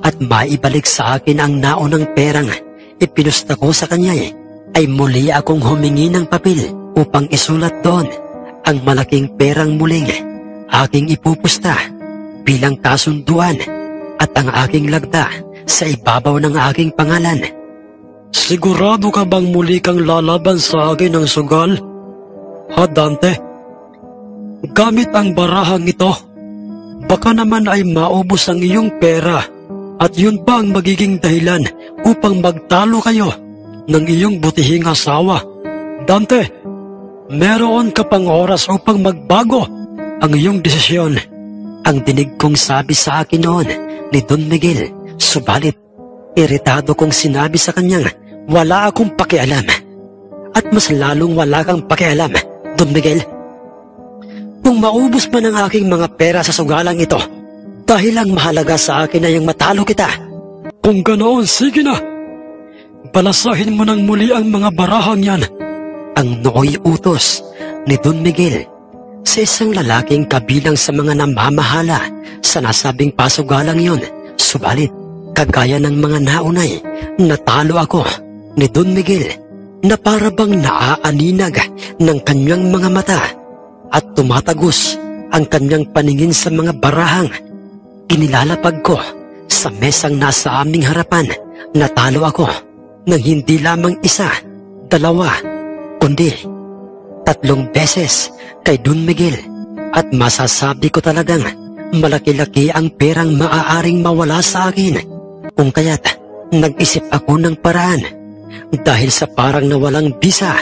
at maibalik sa akin ang naunang perang ipinusta ko sa kanya ay muli akong humingi ng papel upang isulat doon ang malaking perang muling aking ipupusta bilang kasunduan at ang aking lagda sa ibabaw ng aking pangalan. "Sigurado ka bang muli kang lalaban sa akin ng sugal, ha Dante? Gamit ang barahang ito, baka naman ay maubos ang iyong pera at yun pa ang magiging dahilan upang magtalo kayo ng iyong butihing asawa. Dante, meron ka pang oras upang magbago ang iyong desisyon." Ang dinig kong sabi sa akin noon ni Don Miguel. Subalit, iritado kong sinabi sa kanyang wala akong pakialam. At mas lalong wala kang pakialam, Don Miguel. Kung maubos man ang aking mga pera sa sugalang ito, dahil ang mahalaga sa akin ay ang matalo kita. Kung ganoon, sige na. Balasahin mo ng muli ang mga barahang yan. Ang nooy utos ni Don Miguel sa isang lalaking kabilang sa mga namamahala sa nasabing pasugalang yon. Subalit, kagaya ng mga naunay, natalo ako ni Don Miguel na para bang naaaninag ng kanyang mga mata at tumatagos ang kanyang paningin sa mga barahang inilalapag ko sa mesang nasa aming harapan. Natalo ako ng hindi lamang 1, 2, kundi 3 beses kay Don Miguel at masasabi ko talagang malaki-laki ang perang maaaring mawala sa akin. Kung kaya't nag-isip ako ng paraan. Dahil sa parang nawalang bisa,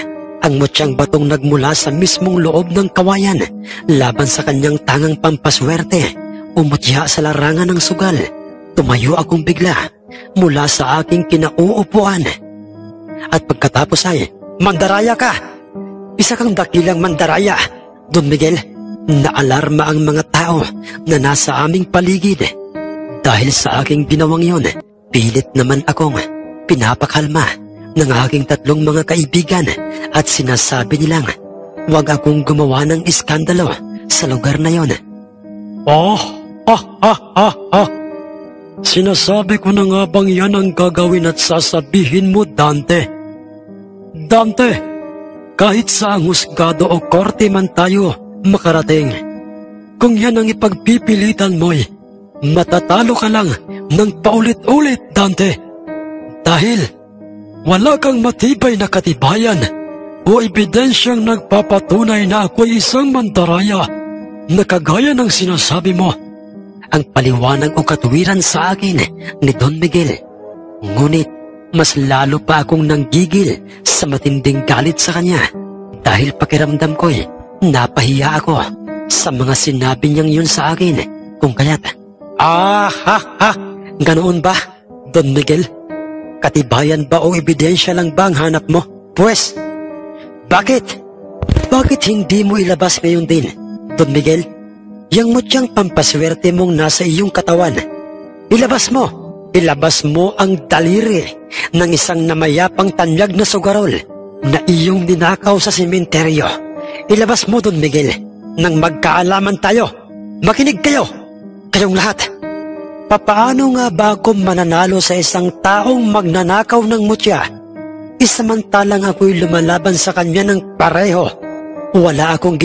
ang mutyang batong nagmula sa mismong loob ng kawayan laban sa kanyang tangang pampaswerte, umutya sa larangan ng sugal. Tumayo akong bigla mula sa aking kinauupuan. At pagkatapos ay, "Mandaraya ka! Isa kang dakilang mandaraya, Don Miguel." Naalarma ang mga tao na nasa aming paligid. Dahil sa aking ginawang yon, pilit naman akong pinapakalma ng aking 3 mga kaibigan at sinasabi nilang huwag akong gumawa ng iskandalo sa lugar na yon. Sinasabi ko na nga bang yan ang gagawin at sasabihin mo, Dante? Dante, kahit sa husgado o korte man tayo makarating, kung yan ang ipagpipilitan mo'y matatalo ka lang ng paulit-ulit, Dante. Dahil wala kang matibay na katibayan o ebidensyang nagpapatunay na ako'y isang mandaraya na kagaya ng sinasabi mo. Ang paliwanag o katuwiran sa akin ni Don Miguel. Ngunit mas lalo pa akong nanggigil sa matinding galit sa kanya dahil pakiramdam ko'y napahiya ako sa mga sinabi niyang yun sa akin. Kung kaya't, ganoon ba, Don Miguel? Katibayan ba o ebidensya lang ba ang hanap mo? Pues, bakit? Bakit hindi mo ilabas ngayon din, Don Miguel? Yang mutyang pampaswerte mong nasa iyong katawan. Ilabas mo! Ilabas mo ang daliri ng isang namayapang tanyag na sugarol na iyong ninakaw sa sementeryo. Ilabas mo, Don Miguel, nang magkaalaman tayo. Makinig kayo, kayong lahat. Papaano nga ba ako mananalo sa isang taong magnanakaw ng mutya? Isamantalang ako'y lumalaban sa kanya ng pareho. Wala akong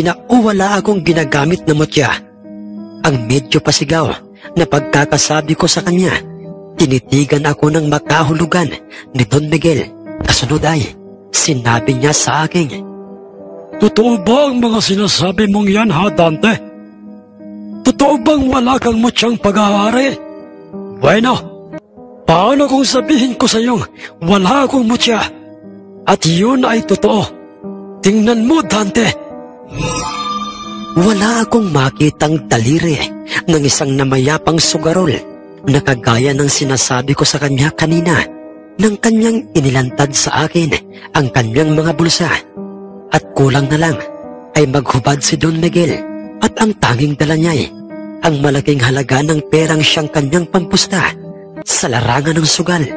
ginagamit na mutya. Ang medyo pasigaw na pagkakasabi ko sa kanya, tinitigan ako ng makahulugan ni Don Miguel. Kasunod ay, sinabi niya sa akin, "Totoo ba ang mga sinasabi mong yan, ha, Dante? Totoo bang wala kang mutyang pag-aari? Bueno, paano kung sabihin ko sa iyong wala akong mutya at yun ay totoo? Tingnan mo, Dante." Wala akong makitang daliri ng isang namayapang sugarol na kagaya ng sinasabi ko sa kanya kanina nang kanyang inilantad sa akin ang kanyang mga bulsa. At kulang na lang ay maghubad si Don Miguel at ang tanging dala niya ay ang malaking halaga ng perang siyang kanyang pampusta sa larangan ng sugal.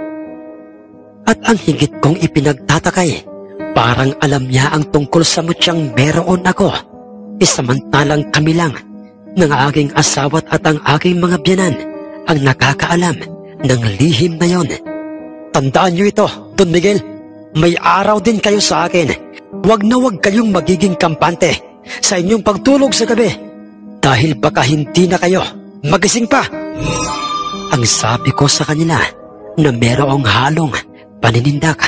At ang higit kong ipinagtatakay, parang alam niya ang tungkol sa mutyang meron ako, isamantalang kami lang ng aking asawa't at ang aking mga biyanan ang nakakaalam ng lihim na yon. Tandaan niyo ito, Don Miguel, may araw din kayo sa akin. Huwag na huwag kayong magiging kampante sa inyong pagtulog sa gabi dahil baka hindi na kayo magising pa. Ang sabi ko sa kanila na merong halong paninindak.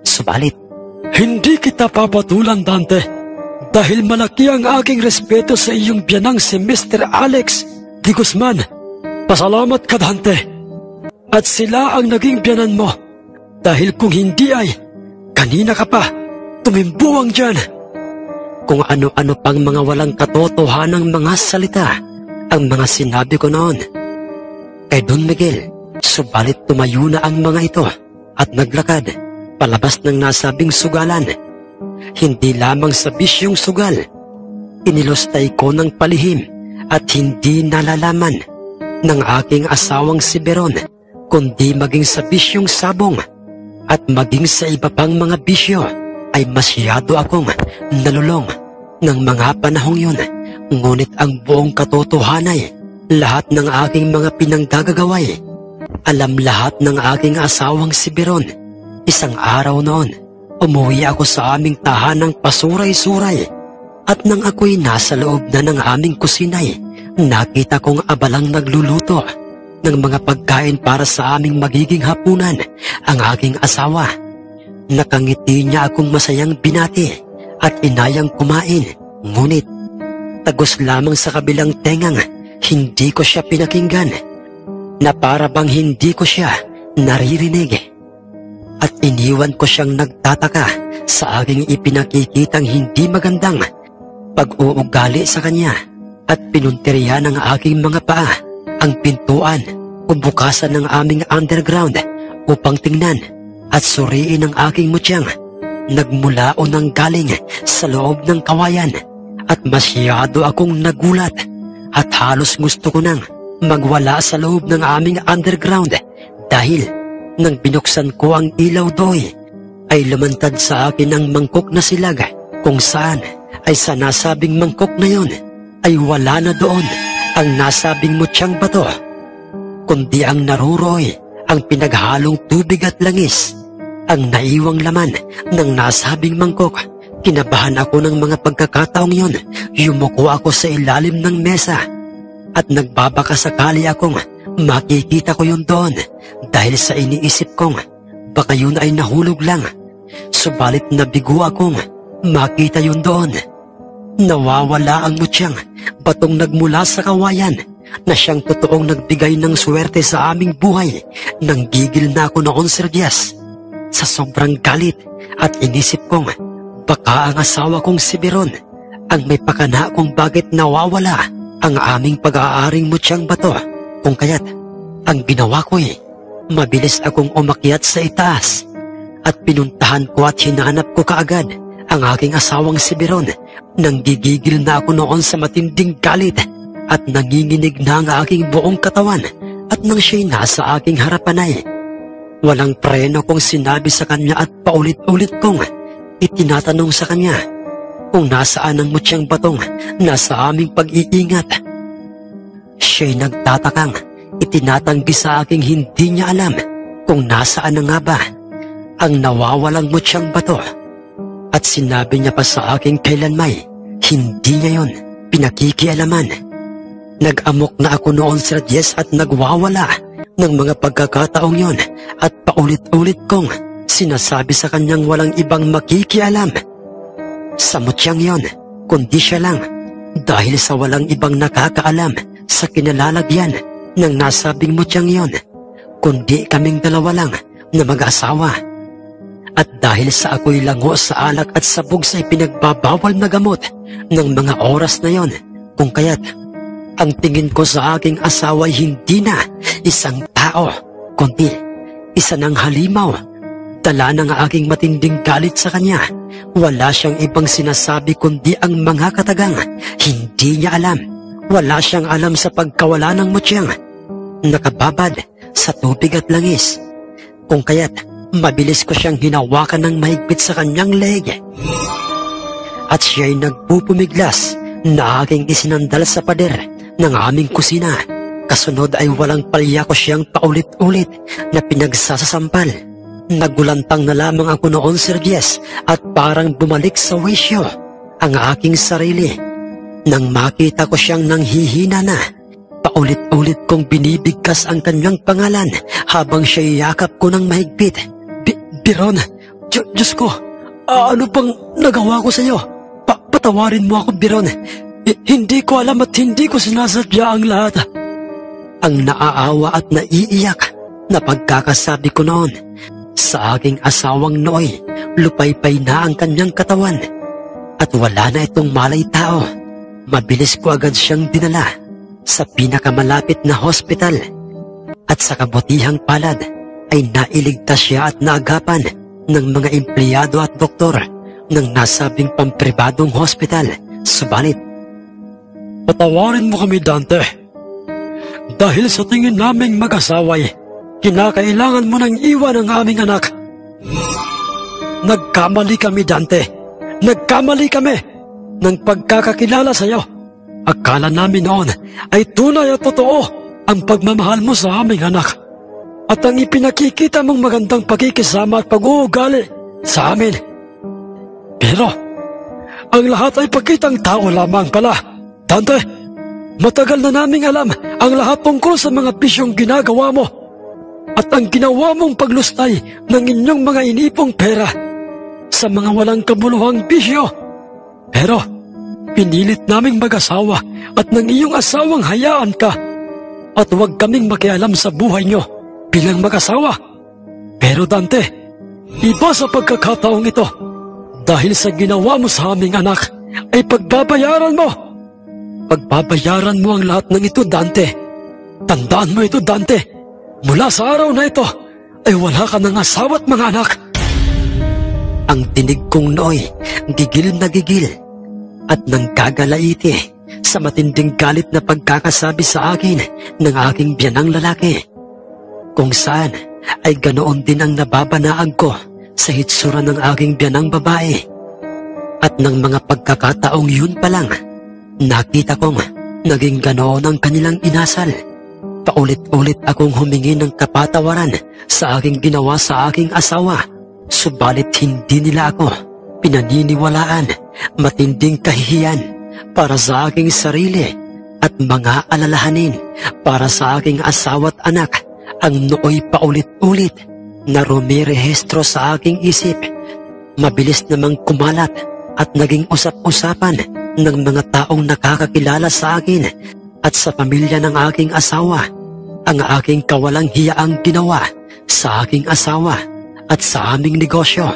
Subalit, hindi kita papatulan, Dante, dahil malaki ang aking respeto sa iyong biyanang si Mr. Alex de Guzman. Pasalamat ka, Dante. At sila ang naging biyanan mo dahil kung hindi ay kanina ka pa tumimbuwang dyan. Kung ano-ano pang mga walang katotohanang mga salita ang mga sinabi ko noon kay Don Miguel. Subalit tumayo na ang mga ito at naglakad palabas ng nasabing sugalan. Hindi lamang sa bisyong sugal, inilostay ko ng palihim at hindi nalalaman ng aking asawang si Beron, kundi maging sa bisyong sabong at maging sa iba pang mga bisyo ay masyado akong nalulong ng mga panahong yun. Ngunit ang buong katotohanan ay lahat ng aking mga pinanggagaway, alam lahat ng aking asawang si Beron. Isang araw noon, umuwi ako sa aming tahanang pasuray-suray at nang ako'y nasa loob na ng aming kusinay, nakita kong abalang nagluluto ng mga pagkain para sa aming magiging hapunan ang aking asawa. Nakangiti niya akong masayang binati at inayang kumain. Ngunit tagos lamang sa kabilang tengang hindi ko siya pinakinggan, na para bang hindi ko siya naririnig. At iniwan ko siyang nagtataka sa aking ipinakikitang hindi magandang pag-uugali sa kanya, at pinuntirya ng aking mga paa ang pintuan o bukasan ng aming underground upang tingnan at suriin ang aking mutyang. Nagmula o nang galing sa loob ng kawayan, at masyado akong nagulat at halos gusto ko nang magwala sa loob ng aming underground, dahil nang binuksan ko ang ilaw doy ay lumantad sa akin ang mangkok na silag, kung saan ay sa nasabing mangkok na yon ay wala na doon ang nasabing mutyang bato, kundi ang naruroy ang pinaghalong tubig at langis, ang naiwang laman ng nasabing mangkok. Kinabahan ako ng mga pagkakataong yon. Yumuko ako sa ilalim ng mesa at nagbabaka sakali akong makikita ko yun doon, dahil sa iniisip kong baka yun ay nahulog lang. Subalit nabigo akong makita yun doon. Nawawala ang mutyang batong nagmula sa kawayan na siyang totoong nagbigay ng swerte sa aming buhay. Nanggigil na ako noon, Sir Diaz, sa sobrang galit, at inisip kong baka ang asawa kong si Biron ang may pakana kung bakit nawawala ang aming pag-aaring mutyang bato. Kung kaya't ang ginawa ko mabilis akong umakyat sa itaas at pinuntahan ko at hinanap ko kaagad ang aking asawang si Biron. Nanggigigil na ako noon sa matinding galit at nanginginig na ang aking buong katawan, at nang siya'y nasa aking harapan ay walang preno kong sinabi sa kanya at paulit-ulit kong itinatanong sa kanya kung nasaan ang mutyang batong nasa aming pag-iingat. Siya'y nagtatakang itinatanggi sa aking hindi niya alam kung nasaan na nga ba ang nawawalang mutyang bato, at sinabi niya pa sa aking kailanmay hindi niya yon pinakikialaman. Nag-amok na ako noon, Sir Diaz, at nagwawala ng mga pagkakataong yon, at paulit-ulit kong sinasabi sa kanyang walang ibang makikialam sa mutyang yon kundi siya lang, dahil sa walang ibang nakakaalam sa kinalalagyan ng nasabing mutyang yon kundi kaming dalawa lang na mag-asawa. At dahil sa ako'y lango sa alak at sabog sa ipinagbabawal na gamot ng mga oras na yon, kung kaya't ang tingin ko sa aking asawa ay hindi na isang tao, kundi isa ng halimaw. Dala ng aking matinding galit sa kanya, wala siyang ibang sinasabi kundi ang mga katagang hindi niya alam. Wala siyang alam sa pagkawala ng mutyang nakababad sa tubig at langis, kung kaya't mabilis ko siyang hinawakan ng mahigpit sa kanyang leeg, at siya'y nagpupumiglas na aking isinandal sa pader ng aming kusina. Kasunod ay walang palya ko siyang paulit-ulit na pinagsasasampal. Nagulantang na lamang ako noon, Sir Diaz, at parang bumalik sa wisyo ang aking sarili nang makita ko siyang nanghihina na. Paulit-ulit kong binibigkas ang kanyang pangalan habang siya yakap ko ng mahigpit. Biron, Diyos ko, ano bang nagawa ko sa iyo? Patawarin mo ako, Biron. Hindi ko alam at hindi ko sinasadya ang lahat. Ang naaawa at naiiyak na pagkakasabi ko noon sa aking asawang Noy, lupaypay na ang kanyang katawan at wala na itong malay tao. Mabilis ko agad siyang dinala sa pinakamalapit na hospital, at sa kabutihang palad ay nailigtas siya at naagapan ng mga empleyado at doktor ng nasabing pampribadong hospital. Subalit, patawarin mo kami, Dante. Dahil sa tingin naming mag-asaway, kinakailangan mo nang iwan ang aming anak. Nagkamali kami, Dante. Nagkamali kami ng pagkakakilala sa iyo. Akala namin noon ay tunay at totoo ang pagmamahal mo sa aming anak, at ang ipinakikita mong magandang pakikisama at pag-uugali sa amin. Pero ang lahat ay pagkitang tao lamang pala, Dante. Matagal na naming alam ang lahat tungkol sa mga bisyong ginagawa mo at ang ginawa mong paglustay ng inyong mga inipong pera sa mga walang kabuluhang bisyo Pero pinilit naming mag-asawa at ng iyong asawang hayaan ka at huwag kaming makialam sa buhay nyo bilang mag-asawa. Pero Dante, iba sa pagkakataong ito. Dahil sa ginawa mo sa aming anak, ay pagbabayaran mo. Pagbabayaran mo ang lahat ng ito, Dante. Tandaan mo ito, Dante. Mula sa araw na ito, ay wala ka ng asawa at mga anak. Ang tinig kong nooy, gigil na gigil, at nangkagalaiti sa matinding galit na pagkakasabi sa akin ng aking biyanang lalaki. Kung saan ay ganoon din ang nababanaan ko sa hitsura ng aking biyanang babae. At ng mga pagkakataong yun pa lang, nakita kong naging ganoon ang kanilang inasal. Paulit-ulit akong humingi ng kapatawaran sa aking ginawa sa aking asawa. Subalit hindi nila ako pinaniniwalaan. Matinding kahihiyan para sa aking sarili at mga alalahanin para sa aking asawa at anak ang nooy paulit-ulit na rumirehistro sa aking isip. Mabilis namang kumalat at naging usap-usapan ng mga taong nakakakilala sa akin at sa pamilya ng aking asawa ang aking kawalang hiyaang ginawa sa aking asawa at sa aming negosyo.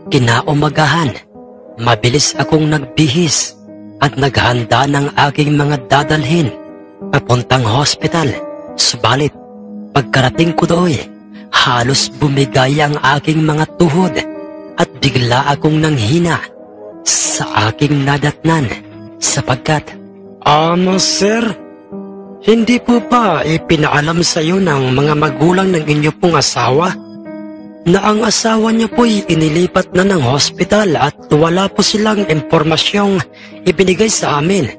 Kinaumagahan, mabilis akong nagbihis at naghanda ng aking mga dadalhin papuntang hospital. Subalit, pagkarating ko doon, halos bumigay ang aking mga tuhod at bigla akong nanghina sa aking nadatnan sapagkat, Sir, hindi po ba ipinaalam sa iyo ng mga magulang ng inyo pong asawa na ang asawa niya po'y inilipat na ng hospital at wala po silang impormasyong ibinigay sa amin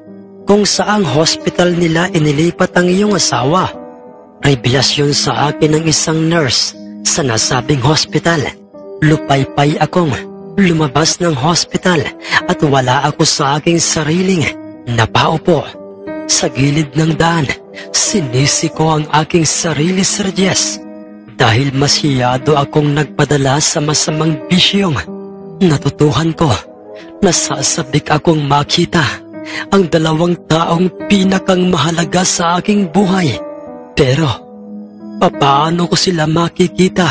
kung saang hospital nila inilipat ang iyong asawa? Revelasyon sa akin ng isang nurse sa nasabing hospital. Lupaypay akong lumabas ng hospital at wala ako sa aking sariling napaupo. Sa gilid ng daan, sinisi ko ang aking sarili, Sir Jess, dahil masyado akong nagpadala sa masamang bisyong natutuhan ko. Nasasabik akong makita ang dalawang taong pinakang mahalaga sa aking buhay. Pero, papaano ko sila makikita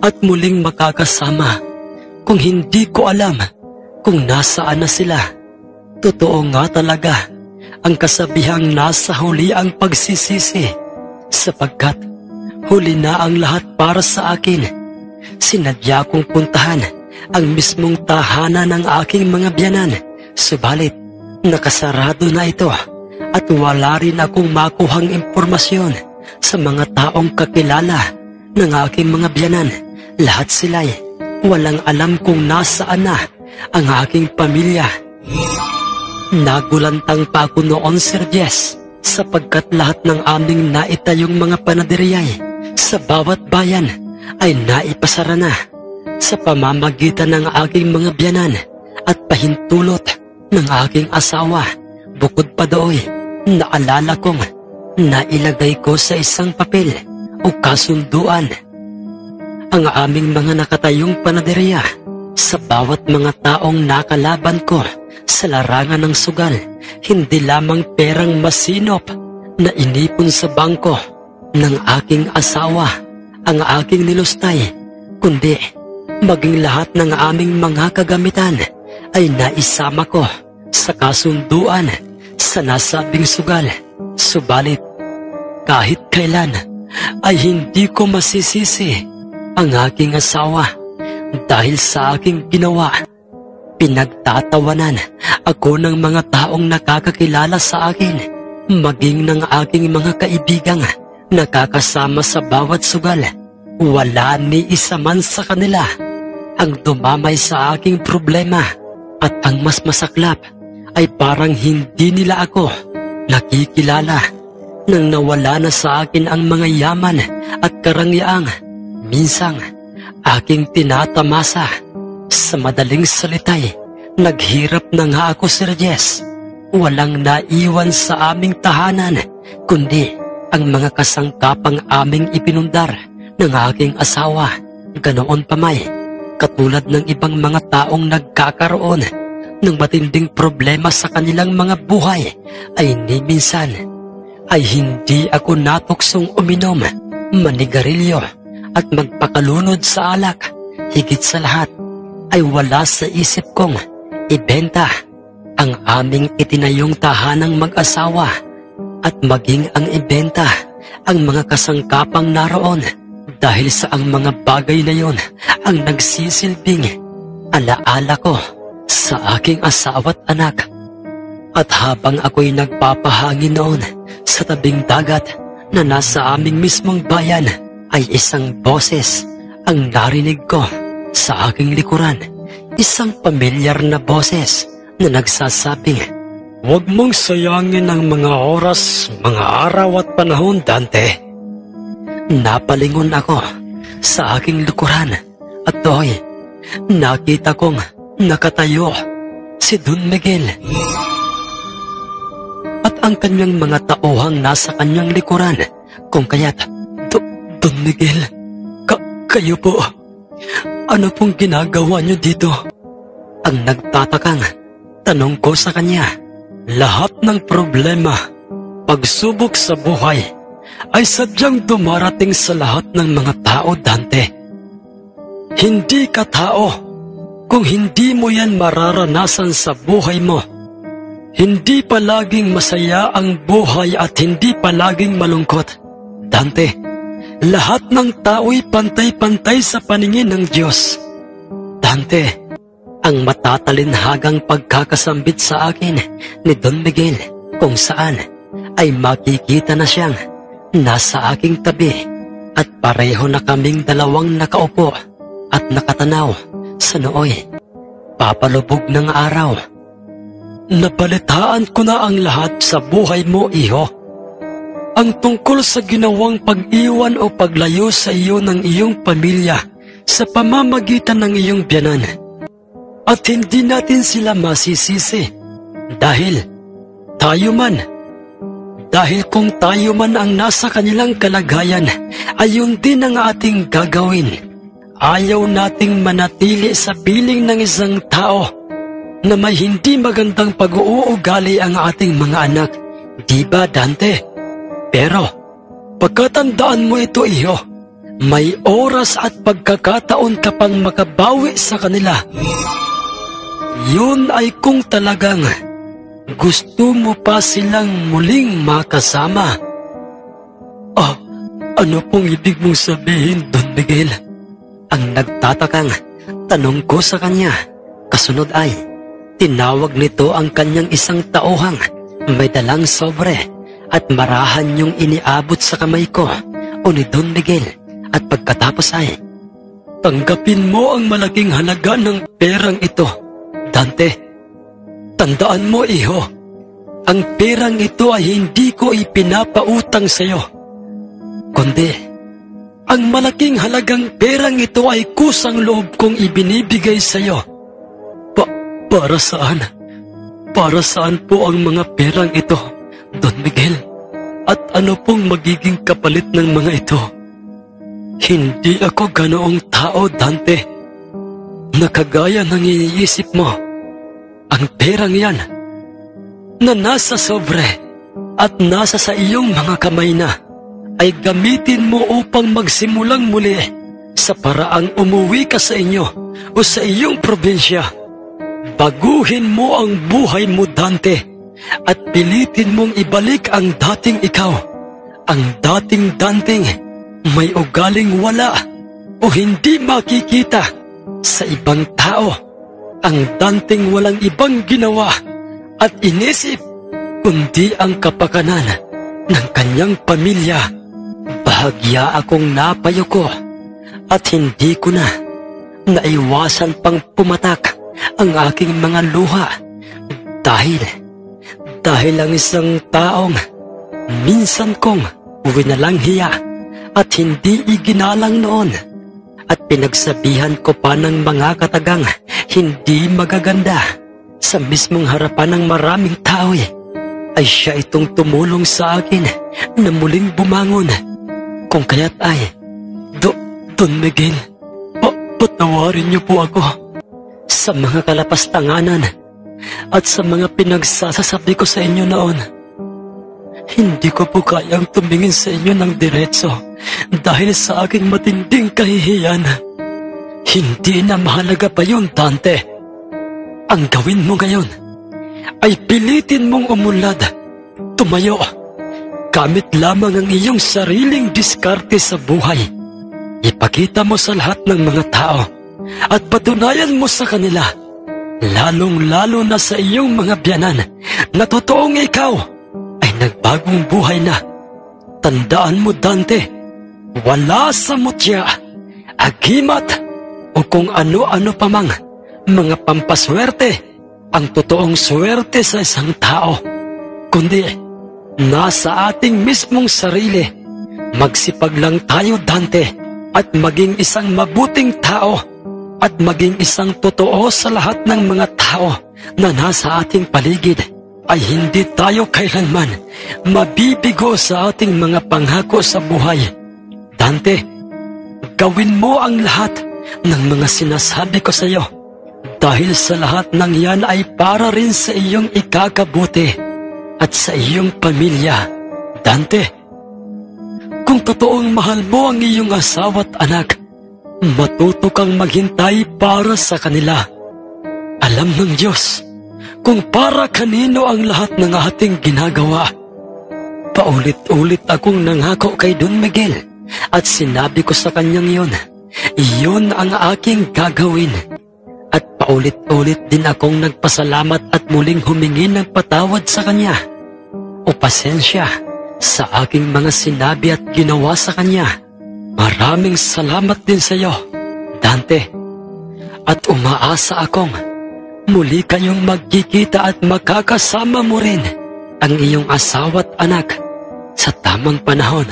at muling makakasama kung hindi ko alam kung nasaan na sila? Totoo nga talaga ang kasabihang nasa huli ang pagsisisi, sapagkat huli na ang lahat para sa akin. Sinadya kong puntahan ang mismong tahanan ng aking mga biyanan, subalit nakasarado na ito at wala rin akong makuhang impormasyon sa mga taong kakilala ng aking mga biyanan. Lahat sila'y walang alam kung nasaan na ang aking pamilya. Nagulantang pa ako noon, Sir Jess, sapagkat lahat ng aming naitayong mga panaderyay sa bawat bayan ay naipasara na sa pamamagitan ng aking mga biyanan at pahintulot ng aking asawa. Bukod pa doon, naalala kong nailagay ko sa isang papel o kasunduan ang aming mga nakatayong panaderya sa bawat mga taong nakalaban ko sa larangan ng sugal. Hindi lamang perang masinop na inipon sa bangko ng aking asawa ang aking nilustay, kundi maging lahat ng aming mga kagamitan ay naisama ko sa kasunduan sa nasabing sugal. Subalit, kahit kailan ay hindi ko masisisi ang aking asawa dahil sa aking ginawa. Pinagtatawanan ako ng mga taong nakakakilala sa akin, maging ng aking mga kaibigang nakakasama sa bawat sugal. Wala ni isa man sa kanila ang dumamay sa aking problema, at ang mas masaklap ay parang hindi nila ako nakikilala nang nawala na sa akin ang mga yaman at karangyang minsang aking tinatamasa. Sa madaling salitay, naghirap na nga ako, Sir Jess. Walang naiwan sa aming tahanan, kundi ang mga kasangkapang aming ipinundar ng aking asawa. Ganoon pa may, katulad ng ibang mga taong nagkakaroon ng matinding problema sa kanilang mga buhay ay ni minsan ay hindi ako natuksong uminom, manigarilyo at magpakalunod sa alak. Higit sa lahat ay wala sa isip kong ibenta ang aming itinayong tahanang mag-asawa at maging ang ibenta ang mga kasangkapang naroon dahil sa ang mga bagay na yon ang nagsisilbing alaala ko sa aking asawa't anak. At habang ako'y nagpapahangin noon sa tabing dagat na nasa aming mismong bayan, ay isang boses ang narinig ko sa aking likuran. Isang pamilyar na boses na nagsasabing, "Huwag mong sayangin ang mga oras, mga araw at panahon, Dante." Napalingon ako sa aking likuran at do'y nakita kong nakatayo si Don Miguel. At ang kanyang mga tauhang nasa kanyang likuran, kung kaya't, "Don Miguel, kayo po, ano pong ginagawa niyo dito?" Ang nagtatakang tanong ko sa kanya. Lahat ng problema, pagsubok sa buhay, ay sadyang dumarating sa lahat ng mga tao, Dante. Hindi ka tao kung hindi mo yan mararanasan sa buhay mo. Hindi palaging masaya ang buhay at hindi palaging malungkot, Dante. Lahat ng tao'y pantay-pantay sa paningin ng Diyos. Dante, ang matatalinhagang pagkakasambit sa akin ni Don Miguel, kung saan ay makikita na siyang nasa aking tabi at pareho na kaming dalawang nakaupo at nakatanaw sa nooy papalubog ng araw. "Nabalitaan ko na ang lahat sa buhay mo, iho. Ang tungkol sa ginawang pag-iwan o paglayo sa iyo ng iyong pamilya sa pamamagitan ng iyong biyanan. At hindi natin sila masisisi dahil kung tayo man ang nasa kanilang kalagayan, ay yun din ang ating gagawin. Ayaw nating manatili sa piling ng isang tao na may hindi magandang pag-uugali ang ating mga anak. Di ba, Dante? Pero, pagkatandaan mo ito, iho, may oras at pagkakataon ka pang makabawi sa kanila. Yun ay kung talagang gusto mo pa silang muling makasama." Ano pong ibig mong sabihin, Don Miguel? Ang nagtatakang tanong ko sa kanya. Kasunod ay, tinawag nito ang kanyang isang tauhang may dalang sobre at marahan yung iniabot sa kamay ko o ni Don Miguel. At pagkatapos ay, "Tanggapin mo ang malaking halaga ng perang ito, Dante. Tandaan mo, iho, ang perang ito ay hindi ko ipinapautang sa iyo, kundi ang malaking halagang perang ito ay kusang loob kong ibinibigay sa iyo." Para saan? Para saan po ang mga perang ito, Don Miguel? At ano pong magiging kapalit ng mga ito? Hindi ako ganoong tao, Dante, na kagaya ng iniisip mo. Ang perang yan na nasa sobre at nasa sa iyong mga kamay na ay gamitin mo upang magsimulang muli sa paraang umuwi ka sa inyo o sa iyong probinsya. Baguhin mo ang buhay mo, Dante, at pilitin mong ibalik ang dating ikaw, ang dating Dante may ugaling wala o hindi makikita sa ibang tao. Ang Danteng walang ibang ginawa at inisip kundi ang kapakanan ng kanyang pamilya. Bahagya akong napayuko at hindi ko na naiwasan pang pumatak ang aking mga luha dahil ang isang taong minsan kong winalang hiya at hindi iginalang noon at pinagsabihan ko pa ng mga katagang hindi magaganda sa mismong harapan ng maraming tao, ay siya itong tumulong sa akin na muling bumangon. Kung kaya't ay, Don Miguel, patawarin niyo po ako sa mga kalapastanganan at sa mga pinagsasasabi ko sa inyo noon. Hindi ko po kayang tumingin sa inyo ng diretso dahil sa aking matinding kahihiyan. Hindi na mahalaga pa yun, Dante. Ang gawin mo ngayon ay pilitin mong umunlad, tumayo, gamit lamang ang iyong sariling diskarte sa buhay. Ipakita mo sa lahat ng mga tao at patunayan mo sa kanila, lalong-lalo na sa iyong mga biyanan, na totoong ikaw ay nagbagong buhay na. Tandaan mo, Dante, wala sa mutya, agimat, o kung ano-ano pa mang mga pampaswerte ang totoong swerte sa isang tao, kundi nasa ating mismong sarili. Magsipag lang tayo, Dante, at maging isang mabuting tao at maging isang totoo sa lahat ng mga tao na nasa ating paligid. Ay hindi tayo kailanman mabibigo sa ating mga pangako sa buhay. Dante, gawin mo ang lahat ng mga sinasabi ko sa iyo, dahil sa lahat ng yan ay para rin sa iyong ikakabuti at sa iyong pamilya. Dante, kung totoong mahal mo ang iyong asawa at anak, matuto kang maghintay para sa kanila. Alam ng Diyos kung para kanino ang lahat ng ating ginagawa. Paulit-ulit akong nangako kay Don Miguel at sinabi ko sa kanyang iyon ang aking gagawin. At paulit-ulit din akong nagpasalamat at muling humingi ng patawad sa kanya o pasensya sa aking mga sinabi at ginawa sa kanya. Maraming salamat din sa iyo, Dante. At umaasa akong muli kayong magkikita at makakasama mo rin ang iyong asawa at anak sa tamang panahon.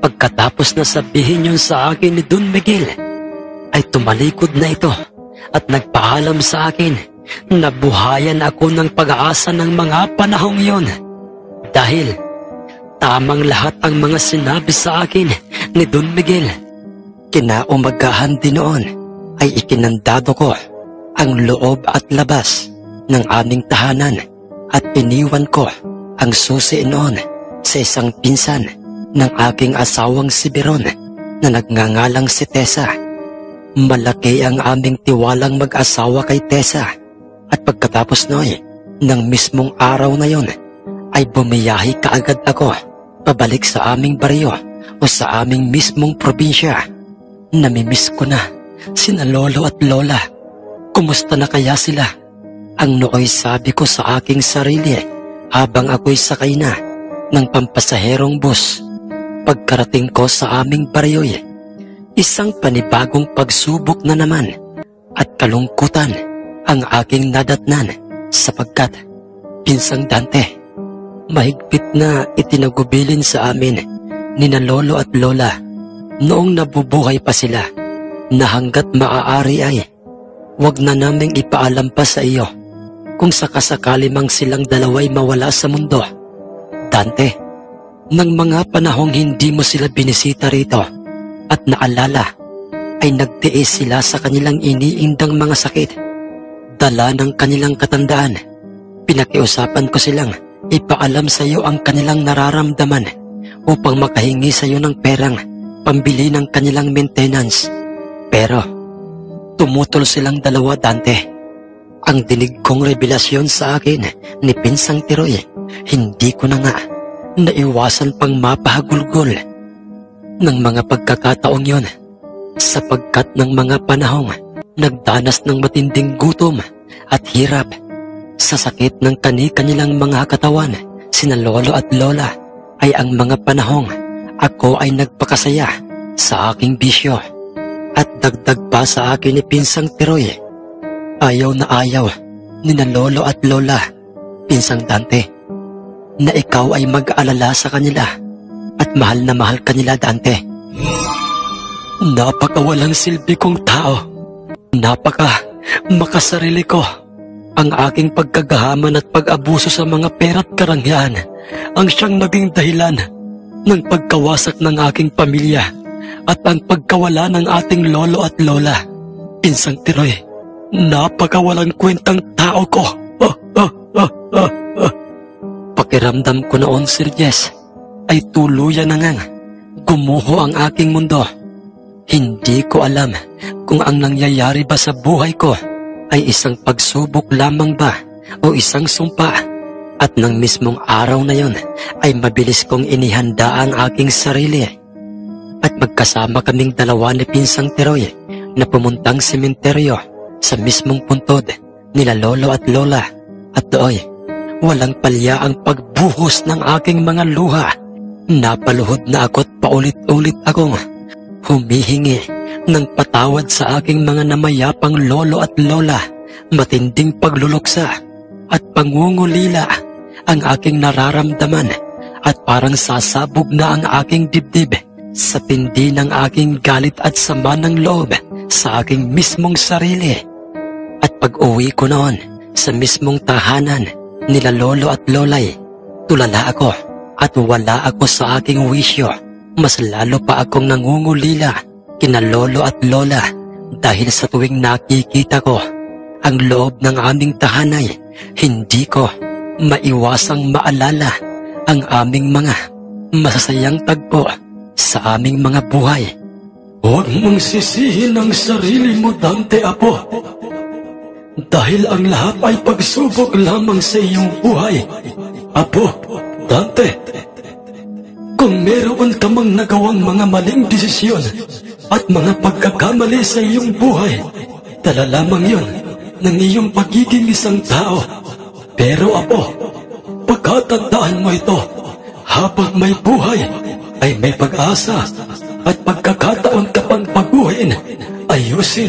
Pagkatapos na sabihin yun sa akin ni Don Miguel, ay tumalikod na ito at nagpaalam sa akin na buhayan ako ng pag-aasa ng mga panahong yon. Dahil tamang lahat ang mga sinabi sa akin ni Don Miguel. Kinaumagahan din noon ay ikinandado ko ang loob at labas ng aming tahanan at iniwan ko ang susi noon sa isang pinsan ng aking asawang si Biron na nagngangalang si Tessa. Malaki ang aming tiwalang mag-asawa kay Tessa at pagkatapos ng mismong araw na yon ay bumiyahi kaagad ako pabalik sa aming baryo o sa aming mismong probinsya. Namimiss ko na sina lolo at lola. Kumusta na kaya sila? Ang nooy sabi ko sa aking sarili habang ako'y sakay na ng pampasaherong bus. Pagkarating ko sa aming baryo'y isang panibagong pagsubok na naman at kalungkutan ang aking nadatnan sapagkat, Pinsang Dante, mahigpit na itinagubilin sa amin ni na lolo at lola noong nabubuhay pa sila na hanggat maaari ay wag na naming ipaalam pa sa iyo kung sakasakali mang silang dalaway mawala sa mundo. Dante, nang mga panahong hindi mo sila binisita rito at naalala, ay nagtiis sila sa kanilang iniindang mga sakit. Dala ng kanilang katandaan, pinakiusapan ko silang ipaalam sa iyo ang kanilang nararamdaman upang makahingi sa iyo ng perang pambili ng kanilang maintenance. Pero tumutol silang dalawa, Dante. Ang dinig kong revelasyon sa akin ni Pinsang Tiroy, hindi ko na nga naiwasan pang mapahagulgol ng mga pagkakataong yon, sapagkat ng mga panahong nagdanas ng matinding gutom at hirap sa sakit ng kani-kanilang mga katawan sina lolo at lola, ay ang mga panahong ako ay nagpakasaya sa aking bisyo. At dagdag pa sa akin ni Pinsang Tiroy, ayaw na ayaw ni na lolo at lola, Pinsang Dante, na ikaw ay mag-aalala sa kanila at mahal na mahal kanila, Dante. Napakawalang silbi kong tao, napaka makasarili ko. Ang aking pagkagahaman at pag-abuso sa mga pera at karangyaan ang siyang naging dahilan ng pagkawasak ng aking pamilya at ang pagkawala ng ating lolo at lola. Pinsang Tiroy, napakawalang kwentang tao ko Pakiramdam ko noon, Sir Jess, ay tuluyan na ngang gumuho ang aking mundo. Hindi ko alam kung ang nangyayari ba sa buhay ko ay isang pagsubok lamang ba o isang sumpa. At nang mismong araw na yon ay mabilis kong inihanda ang aking sarili. At magkasama kaming dalawa ni Pinsang Teroy na pumuntang sementeryo sa mismong puntod nila lolo at lola. At doon, walang palya ang pagbuhos ng aking mga luha. Napaluhod na ako't paulit-ulit akong humihingi ng patawad sa aking mga namayapang lolo at lola. Matinding pagluluksa at pangungulila ang aking nararamdaman at parang sasabog na ang aking dibdib sa tindi ng aking galit at sama ng loob sa aking mismong sarili. At pag-uwi ko noon sa mismong tahanan nila lolo at lolay, tulala ako at wala ako sa aking wisyo. Mas lalo pa akong nangungulila kina lolo at lola dahil sa tuwing nakikita ko ang loob ng aming tahanay, hindi ko maiwasang maalala ang aming mga masasayang tagpo sa aming mga buhay. Huwag mong sisihin ang sarili mo, Dante, apo. Dahil ang lahat ay pagsubok lamang sa iyong buhay. Apo, Dante, kung meron ka mang nagawang mga maling desisyon at mga pagkakamali sa iyong buhay, dala lamang yon ng iyong pagiging isang tao. Pero apo, pagkatandaan mo ito, habang may buhay ay may pag-asa at pagkakataon ka pang baguhin, ayusin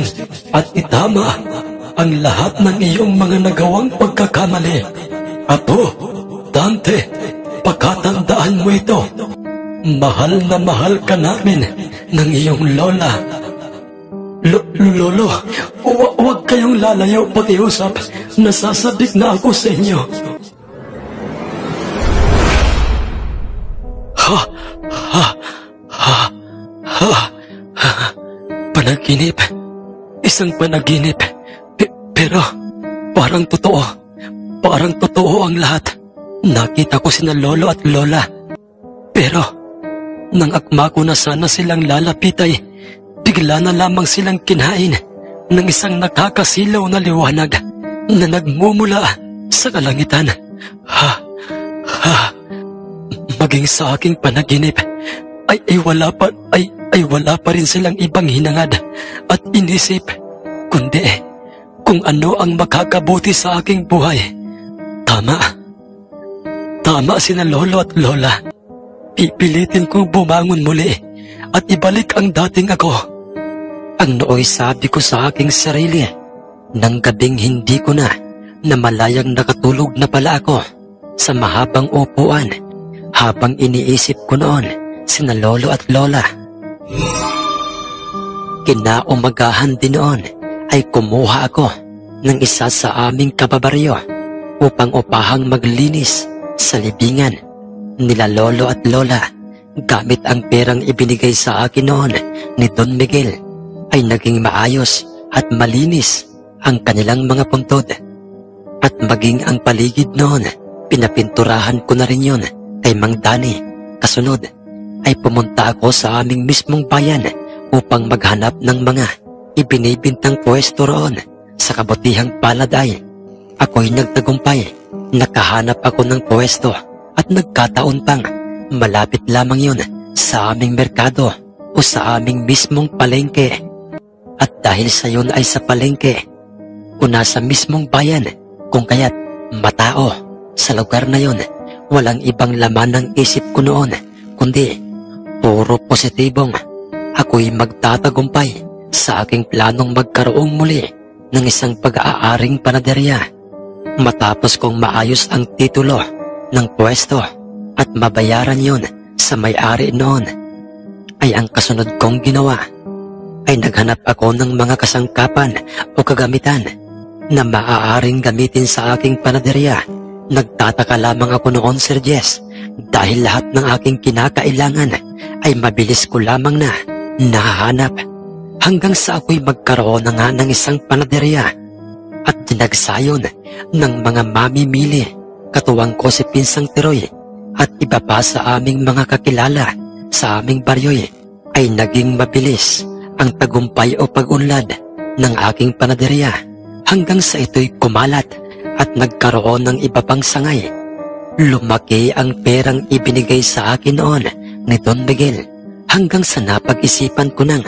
at itama ang lahat ng iyong mga nagawang pagkakamali. Apo, Dante, pagkatandaan mo ito, mahal na mahal ka namin ng iyong lola. Lolo, huwag kayong lalayo pakiusap. Nasasabik na ako sa inyo. Panaginip. Isang panaginip. Pero parang totoo. Parang totoo ang lahat. Nakita ko sina lolo at lola. Pero nang akma ko na sana silang lalapit ay bigla na lamang silang kinain ng isang nakakasilaw na liwanag na nagmumula sa kalangitan. Maging sa aking panaginip ay wala pa rin silang ibang hinangad at inisip, kundi kung ano ang makakabuti sa aking buhay. Tama sina lolo at lola. Pipilitin kong bumangon muli at ibalik ang dating ako. Ang nooy sabi ko sa aking sarili, nang gabing hindi ko na malayang nakatulog na pala ako sa mahabang upuan habang iniisip ko noon sina lolo at lola. Kinaumagahan din noon ay kumuha ako ng isa sa aming kababaryo upang upahang maglinis sa libingan nila lolo at lola. Gamit ang perang ibinigay sa akin noon ni Don Miguel ay naging maayos at malinis ang kanilang mga puntod. At maging ang paligid noon, pinapinturahan ko na rin yun kay Mang Dani. Kasunod ay pumunta ako sa aming mismong bayan upang maghanap ng mga ibinibintang pwesto roon. Sa kabutihang palad ay ako'y nagtagumpay. Nakahanap ako ng pwesto at nagkataon pang malapit lamang yun sa aming merkado o sa aming mismong palengke. At dahil sa yun ay sa palengke o nasa mismong bayan, kung kaya't matao sa lugar na yun, walang ibang laman ng isip ko noon, kundi puro positibong ako'y magtatagumpay sa aking planong magkaroong muli ng isang pag-aaring panaderya. Matapos kong maayos ang titulo ng pwesto at mabayaran yun sa may-ari noon, ay ang kasunod kong ginawa ay naghanap ako ng mga kasangkapan o kagamitan na maaaring gamitin sa aking panaderya. Nagtataka lamang ako noon, Sir Jess, dahil lahat ng aking kinakailangan ay mabilis ko lamang na nahahanap hanggang sa ako'y magkaroon na nga ng isang panaderya. At nagsayon ng mga mamimili katuwang ko si Pinsang Tiroy at iba pa sa aming mga kakilala sa aming baryo'y ay naging mabilis ang tagumpay o pag-unlad ng aking panaderya hanggang sa ito'y kumalat at nagkaroon ng iba pang sangay. Lumaki ang perang ibinigay sa akin noon ni Don Miguel hanggang sa napag-isipan ko nang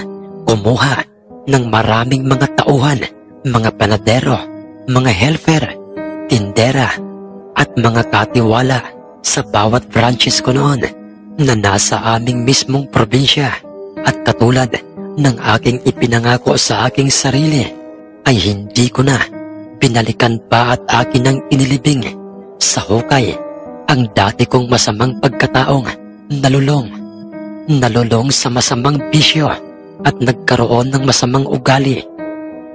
kumuha ng maraming mga tauhan, mga panadero, mga helper, tindera at mga katiwala sa bawat branches ko noon na nasa aming mismong probinsya. At katulad ng aking ipinangako sa aking sarili ay hindi ko na binalikan pa at akin ang inilibing sa hukay ang dati kong masamang pagkataong nalulong sa masamang bisyo at nagkaroon ng masamang ugali.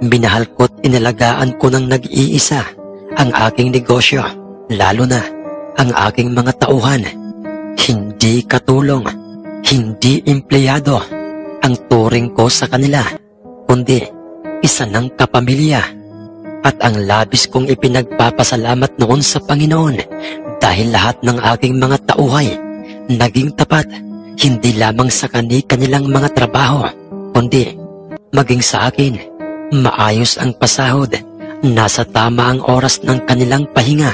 Minahal ko't inalagaan ko ng nag-iisa ang aking negosyo, lalo na ang aking mga tauhan. Hindi katulong, hindi empleyado ang turing ko sa kanila, kundi isa ng kapamilya. At ang labis kong ipinagpapasalamat noon sa Panginoon dahil lahat ng aking mga tauhay naging tapat, hindi lamang sa kanilang mga trabaho, kundi maging sa akin. Maayos ang pasahod, nasa tama ang oras ng kanilang pahinga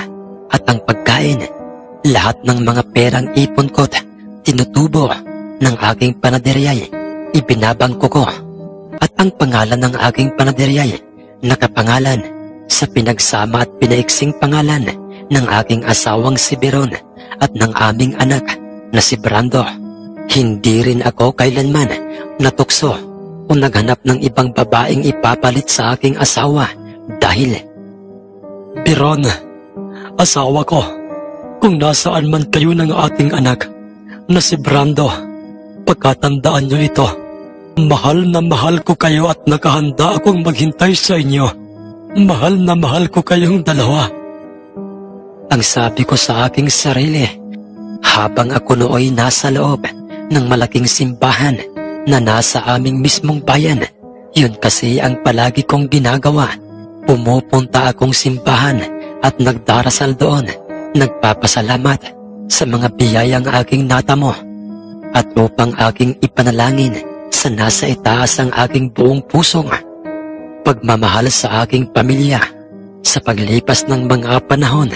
at ang pagkain. Lahat ng mga perang ipon ko't tinutubo ng aking panaderyay ibinabangko ko, at ang pangalan ng aking panaderyay nakapangalan sa pinagsama at pinaiksing pangalan ng aking asawang si Beron at ng aming anak na si Brando. Hindi rin ako kailanman natukso o naghanap ng ibang babaeng ipapalit sa aking asawa dahil Beron, asawa ko, kung nasaan man kayo ng ating anak na si Brando, pagkatandaan niyo ito. Mahal na mahal ko kayo at nakahanda akong maghintay sa inyo. Mahal na mahal ko kayong dalawa. Ang sabi ko sa aking sarili habang ako nooy nasa loob ng malaking simbahan na nasa aming mismong bayan. Yun kasi ang palagi kong ginagawa. Pumupunta akong simbahan at nagdarasal doon. Nagpapasalamat sa mga biyayang aking natamo at upang aking ipanalangin sa nasa itaas ang aking buong pusong pagmamahal sa aking pamilya. Sa paglipas ng mga panahon,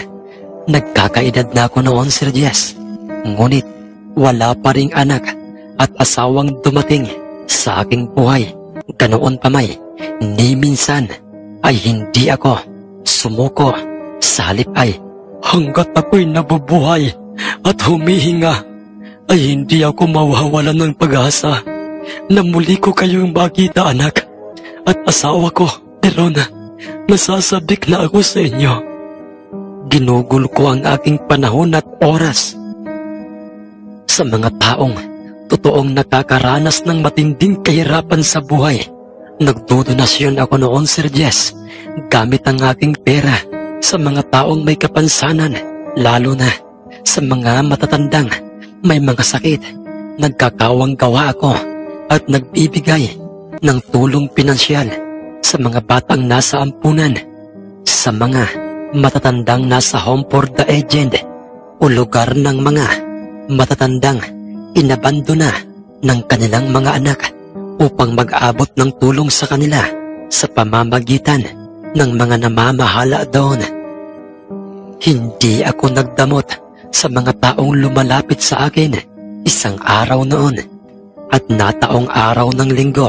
nagkakaedad na ako noon, Sir Jess. Ngunit wala pa ring anak at asawang dumating sa aking buhay. Ganoon pa may, ni minsan ay hindi ako sumuko. Sa halip ay hanggat ako'y nabubuhay at humihinga, ay hindi ako mawawalan ng pag-asa na muli ko kayong makita, anak at asawa ko. Pero nasasabik na ako sa inyo. Ginugol ko ang aking panahon at oras sa mga taong totoong nakakaranas ng matinding kahirapan sa buhay. Nagdodonasyon ako noon, Sir Jess, gamit ang aking pera sa mga taong may kapansanan, lalo na sa mga matatandang may mga sakit. Nagkakawang gawa ako at nagbibigay ng tulong pinansyal sa mga batang nasa ampunan, sa mga matatandang nasa home for the aged o lugar ng mga matatandang inabandona ng kanilang mga anak upang mag-abot ng tulong sa kanila sa pamamagitan ng mga namamahala doon. Hindi ako nagdamot sa mga taong lumalapit sa akin isang araw noon at nataong araw ng linggo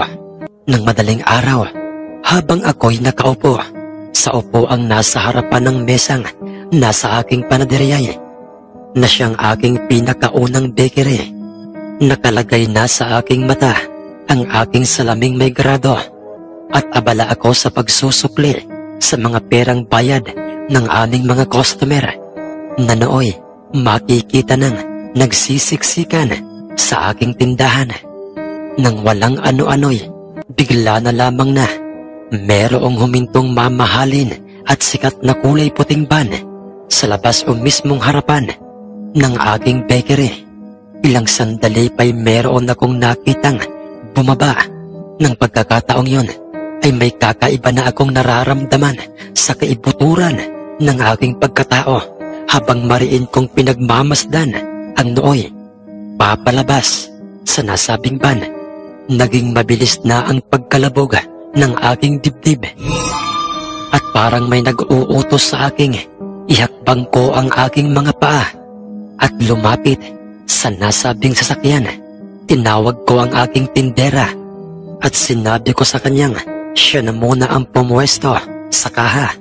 ng madaling araw habang ako'y nakaupo sa upuang nasa harapan ng mesang nasa aking panaderyay na siyang aking pinakaunang bakery. Nakalagay na sa aking mata ang aking salaming may grado at abala ako sa pagsusukli sa mga perang bayad ng aming mga customer na nooy makikita ng nagsisiksikan sa aking tindahan. Nang walang ano-ano'y bigla na lamang na merong humintong mamahalin at sikat na kulay puting van sa labas o mismong harapan ng aking bakery. Ilang sandali pa'y meron akong nakitang bumaba. Ng pagkakataong yon ay may kakaiba na akong nararamdaman sa kaibuturan ng aking pagkatao habang mariin kong pinagmamasdan ang nooy papalabas sa nasabing van. Naging mabilis na ang pagkalabog ng aking dibdib at parang may nag-uutos sa aking ihakbang ko ang aking mga paa at lumapit sa nasabing sasakyan. Tinawag ko ang aking tindera at sinabi ko sa kanyang siya na muna ang pumuwesto sa kaha.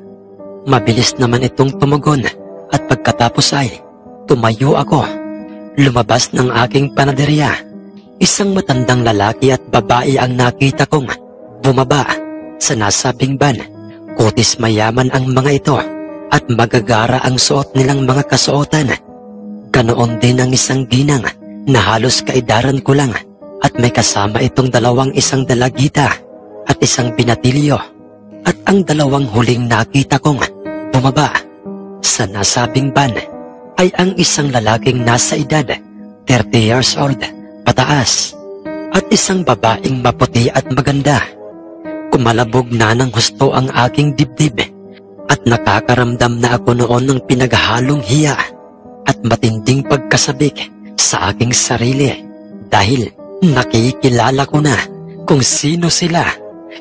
Mabilis naman itong tumugon at pagkatapos ay tumayo ako. Lumabas ng aking panaderya. Isang matandang lalaki at babae ang nakita kong bumaba sa nasabing van. Kutis mayaman ang mga ito at magagara ang suot nilang mga kasuotan. Ganoon din ang isang ginang na halos kaedaran ko lang at may kasama itong isang dalagita at isang binatilyo. At ang dalawang huling nakita kong bumaba sa nasabing van ay ang isang lalaking nasa edad 30 years old pataas at isang babaeng maputi at maganda. Kumalabog na ng husto ang aking dibdib at nakakaramdam na ako noon ng pinaghalong hiya at matinding pagkasabik sa aking sarili dahil nakikilala ko na kung sino sila.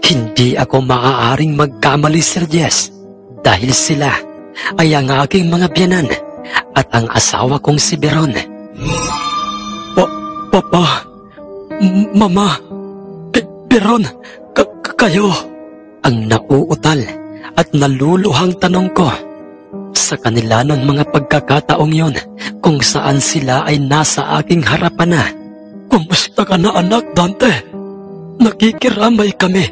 Hindi ako maaaring magkamali, Sir Jess, dahil sila ay ang aking mga biyanan at ang asawa kong si Beron. Papa, Mama, Beron, kayo. Ang nauutal at naluluhang tanong ko sa kanila ng mga pagkakataong yon kung saan sila ay nasa aking harapan na. Kumusta ka na, anak Dante? Nakikiramay kami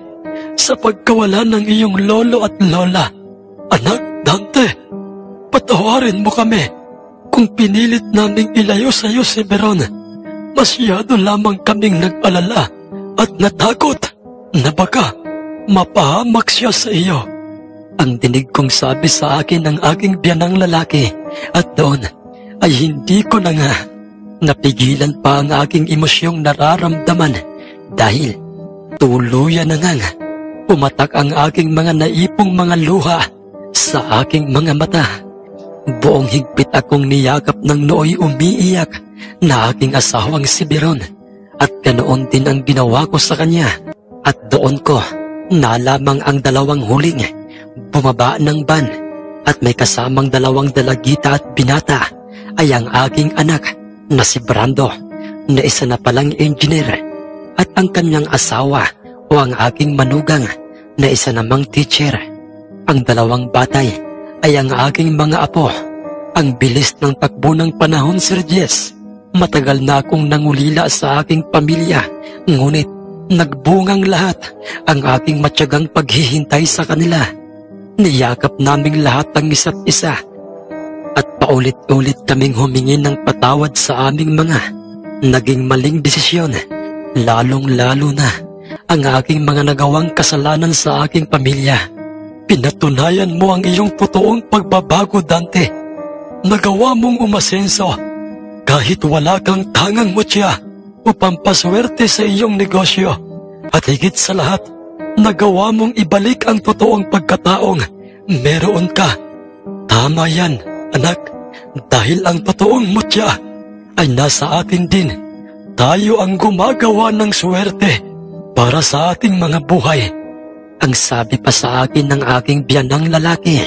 sa pagkawala ng iyong lolo at lola. Anak Dante, patawarin mo kami kung pinilit naming ilayo sa iyo si Beron. Masyado lamang kaming nag-alala at natakot na baka mapahamak siya sa iyo. Ang dinig kong sabi sa akin ng aking biyanang lalaki at doon ay hindi ko na nga napigilan pa ang aking emosyong nararamdaman dahil tuluyan na nga pumatak ang aking mga naipong mga luha sa aking mga mata. Buong higpit akong niyakap ng nooy umiiyak na aking asawang si Beron at ganoon din ang ginawa ko sa kanya. At doon ko nalamang ang dalawang huling bumaba ng van at may kasamang dalawang dalagita at binata ay ang aking anak na si Brando na isa na palang engineer at ang kanyang asawa o ang aking manugang na isa namang teacher. Ang dalawang batay ay ang aking mga apo. Ang bilis ng takbo ng panahon, Sir Jess. Matagal na akong nangulila sa aking pamilya, ngunit nagbungang lahat ang aking matyagang paghihintay sa kanila. Niyakap naming lahat ang isa't isa at paulit-ulit kaming humingi ng patawad sa aming mga naging maling desisyon, lalong-lalo na ang aking mga nagawang kasalanan sa aking pamilya. Pinatunayan mo ang iyong totoong pagbabago, Dante. Nagawa mong umasenso kahit wala kang tangang mutya o pampaswerte sa iyong negosyo. At higit sa lahat, nagawa mong ibalik ang totoong pagkataong meron ka. Tama yan, anak, dahil ang totoong mutya ay nasa atin din. Tayo ang gumagawa ng swerte para sa ating mga buhay. Ang sabi pa sa akin ng aking biyanang lalaki,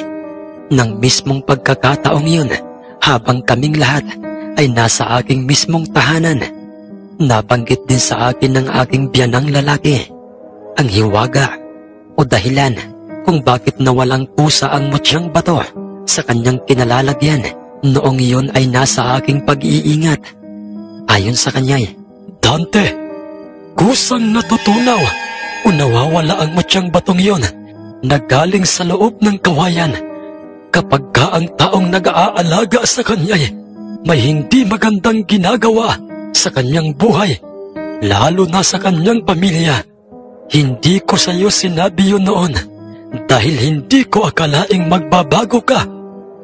ng mismong pagkakataong yun, habang kaming lahat ay nasa aking mismong tahanan, nabanggit din sa akin ng aking biyanang lalaki ang hiwaga o dahilan kung bakit nawalang pusa ang mutyang bato sa kanyang kinalalagyan. Noong iyon ay nasa aking pag-iingat. Ayon sa kanya, Dante, kusang natutunaw o nawawala ang mutyang batong iyon na galing sa loob ng kawayan kapag ka ang taong nag-aalaga sa kanya may hindi magandang ginagawa sa kanyang buhay, lalo na sa kanyang pamilya. Hindi ko sa iyo sinabi yun noon dahil hindi ko akalaing magbabago ka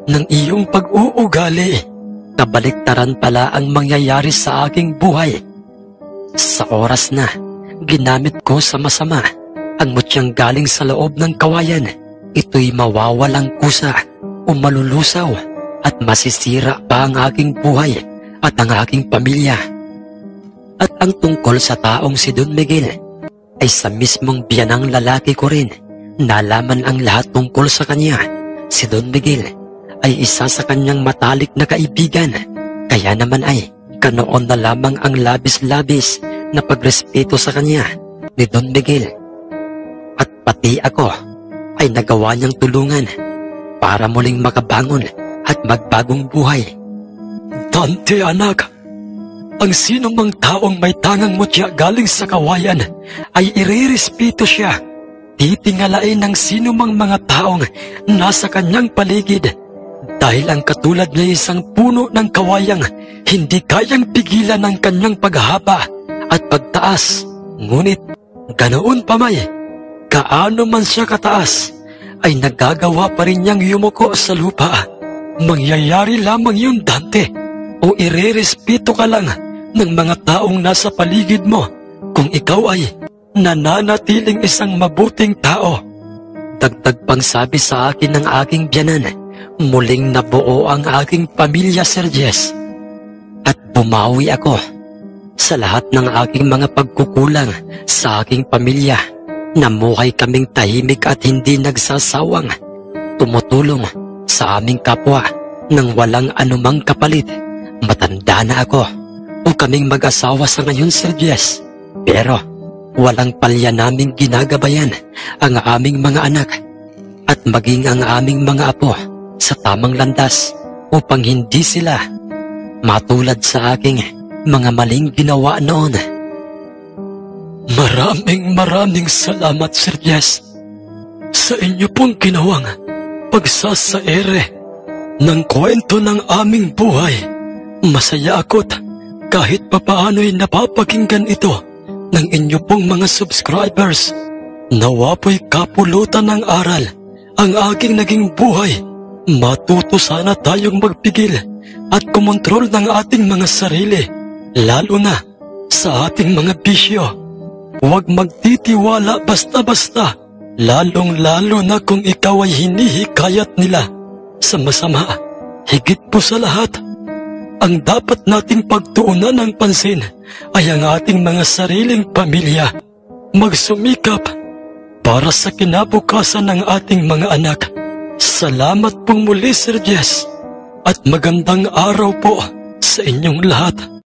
ng iyong pag-uugali. Kabaliktaran pala ang mangyayari sa aking buhay. Sa oras na ginamit ko sa masama ang mutyang galing sa loob ng kawayan, ito'y mawawalang kusa o malulusaw at masisira pa ang aking buhay at ang aking pamilya. At ang tungkol sa taong si Don Miguel, ay sa mismong biyanang lalaki ko rin nalaman ang lahat tungkol sa kanya. Si Don Miguel ay isa sa kanyang matalik na kaibigan, kaya naman ay ganoon na lamang ang labis-labis na pagrespeto sa kanya ni Don Miguel. At pati ako ay nagawa niyang tulungan para muling makabangon at magbagong buhay. Dante anak, ang sino mang taong may tangang mutya galing sa kawayan ay irerespeto siya. Titingalain ng sino mang mga taong nasa kanyang paligid dahil ang katulad niya isang puno ng kawayang hindi kayang pigilan ng kanyang paghaba at pagtaas. Ngunit ganoon pa may, kaano man siya kataas, ay nagagawa pa rin niyang yumuko sa lupa. Mangyayari lamang yun, Dante, o irerespeto ka lang ng mga taong nasa paligid mo kung ikaw ay nananatiling isang mabuting tao. Dagdag pang sabi sa akin ng aking biyanan, muling nabuo ang aking pamilya, Sir Jess. At bumawi ako sa lahat ng aking mga pagkukulang sa aking pamilya. Namuhay kaming tahimik at hindi nagsasawang tumutulong sa aming kapwa nang walang anumang kapalit. Matanda na ako o kaming mag-asawa sa ngayon, Sir Jess. Pero walang palya naming ginagabayan ang aming mga anak at maging ang aming mga apo sa tamang landas upang hindi sila matulad sa aking mga maling ginawa noon. Maraming salamat, Sir Jess, sa inyo pong ginawang pagsasaere ng kwento ng aming buhay. Masaya ako't kahit papaano'y napapakinggan ito ng inyo pong mga subscribers. Nawa po'y kapulutan ng aral ang aking naging buhay. Matuto sana tayong magpigil at kumontrol ng ating mga sarili, lalo na sa ating mga bisyo. Huwag magtitiwala basta-basta, lalong-lalo na kung ikaw ay hinihikayat nila sa masama. Higit po sa lahat, ang dapat nating pagtuunan ng pansin ay ang ating mga sariling pamilya. Magsumikap para sa kinabukasan ng ating mga anak. Salamat pong muli, Sir Jess, at magandang araw po sa inyong lahat.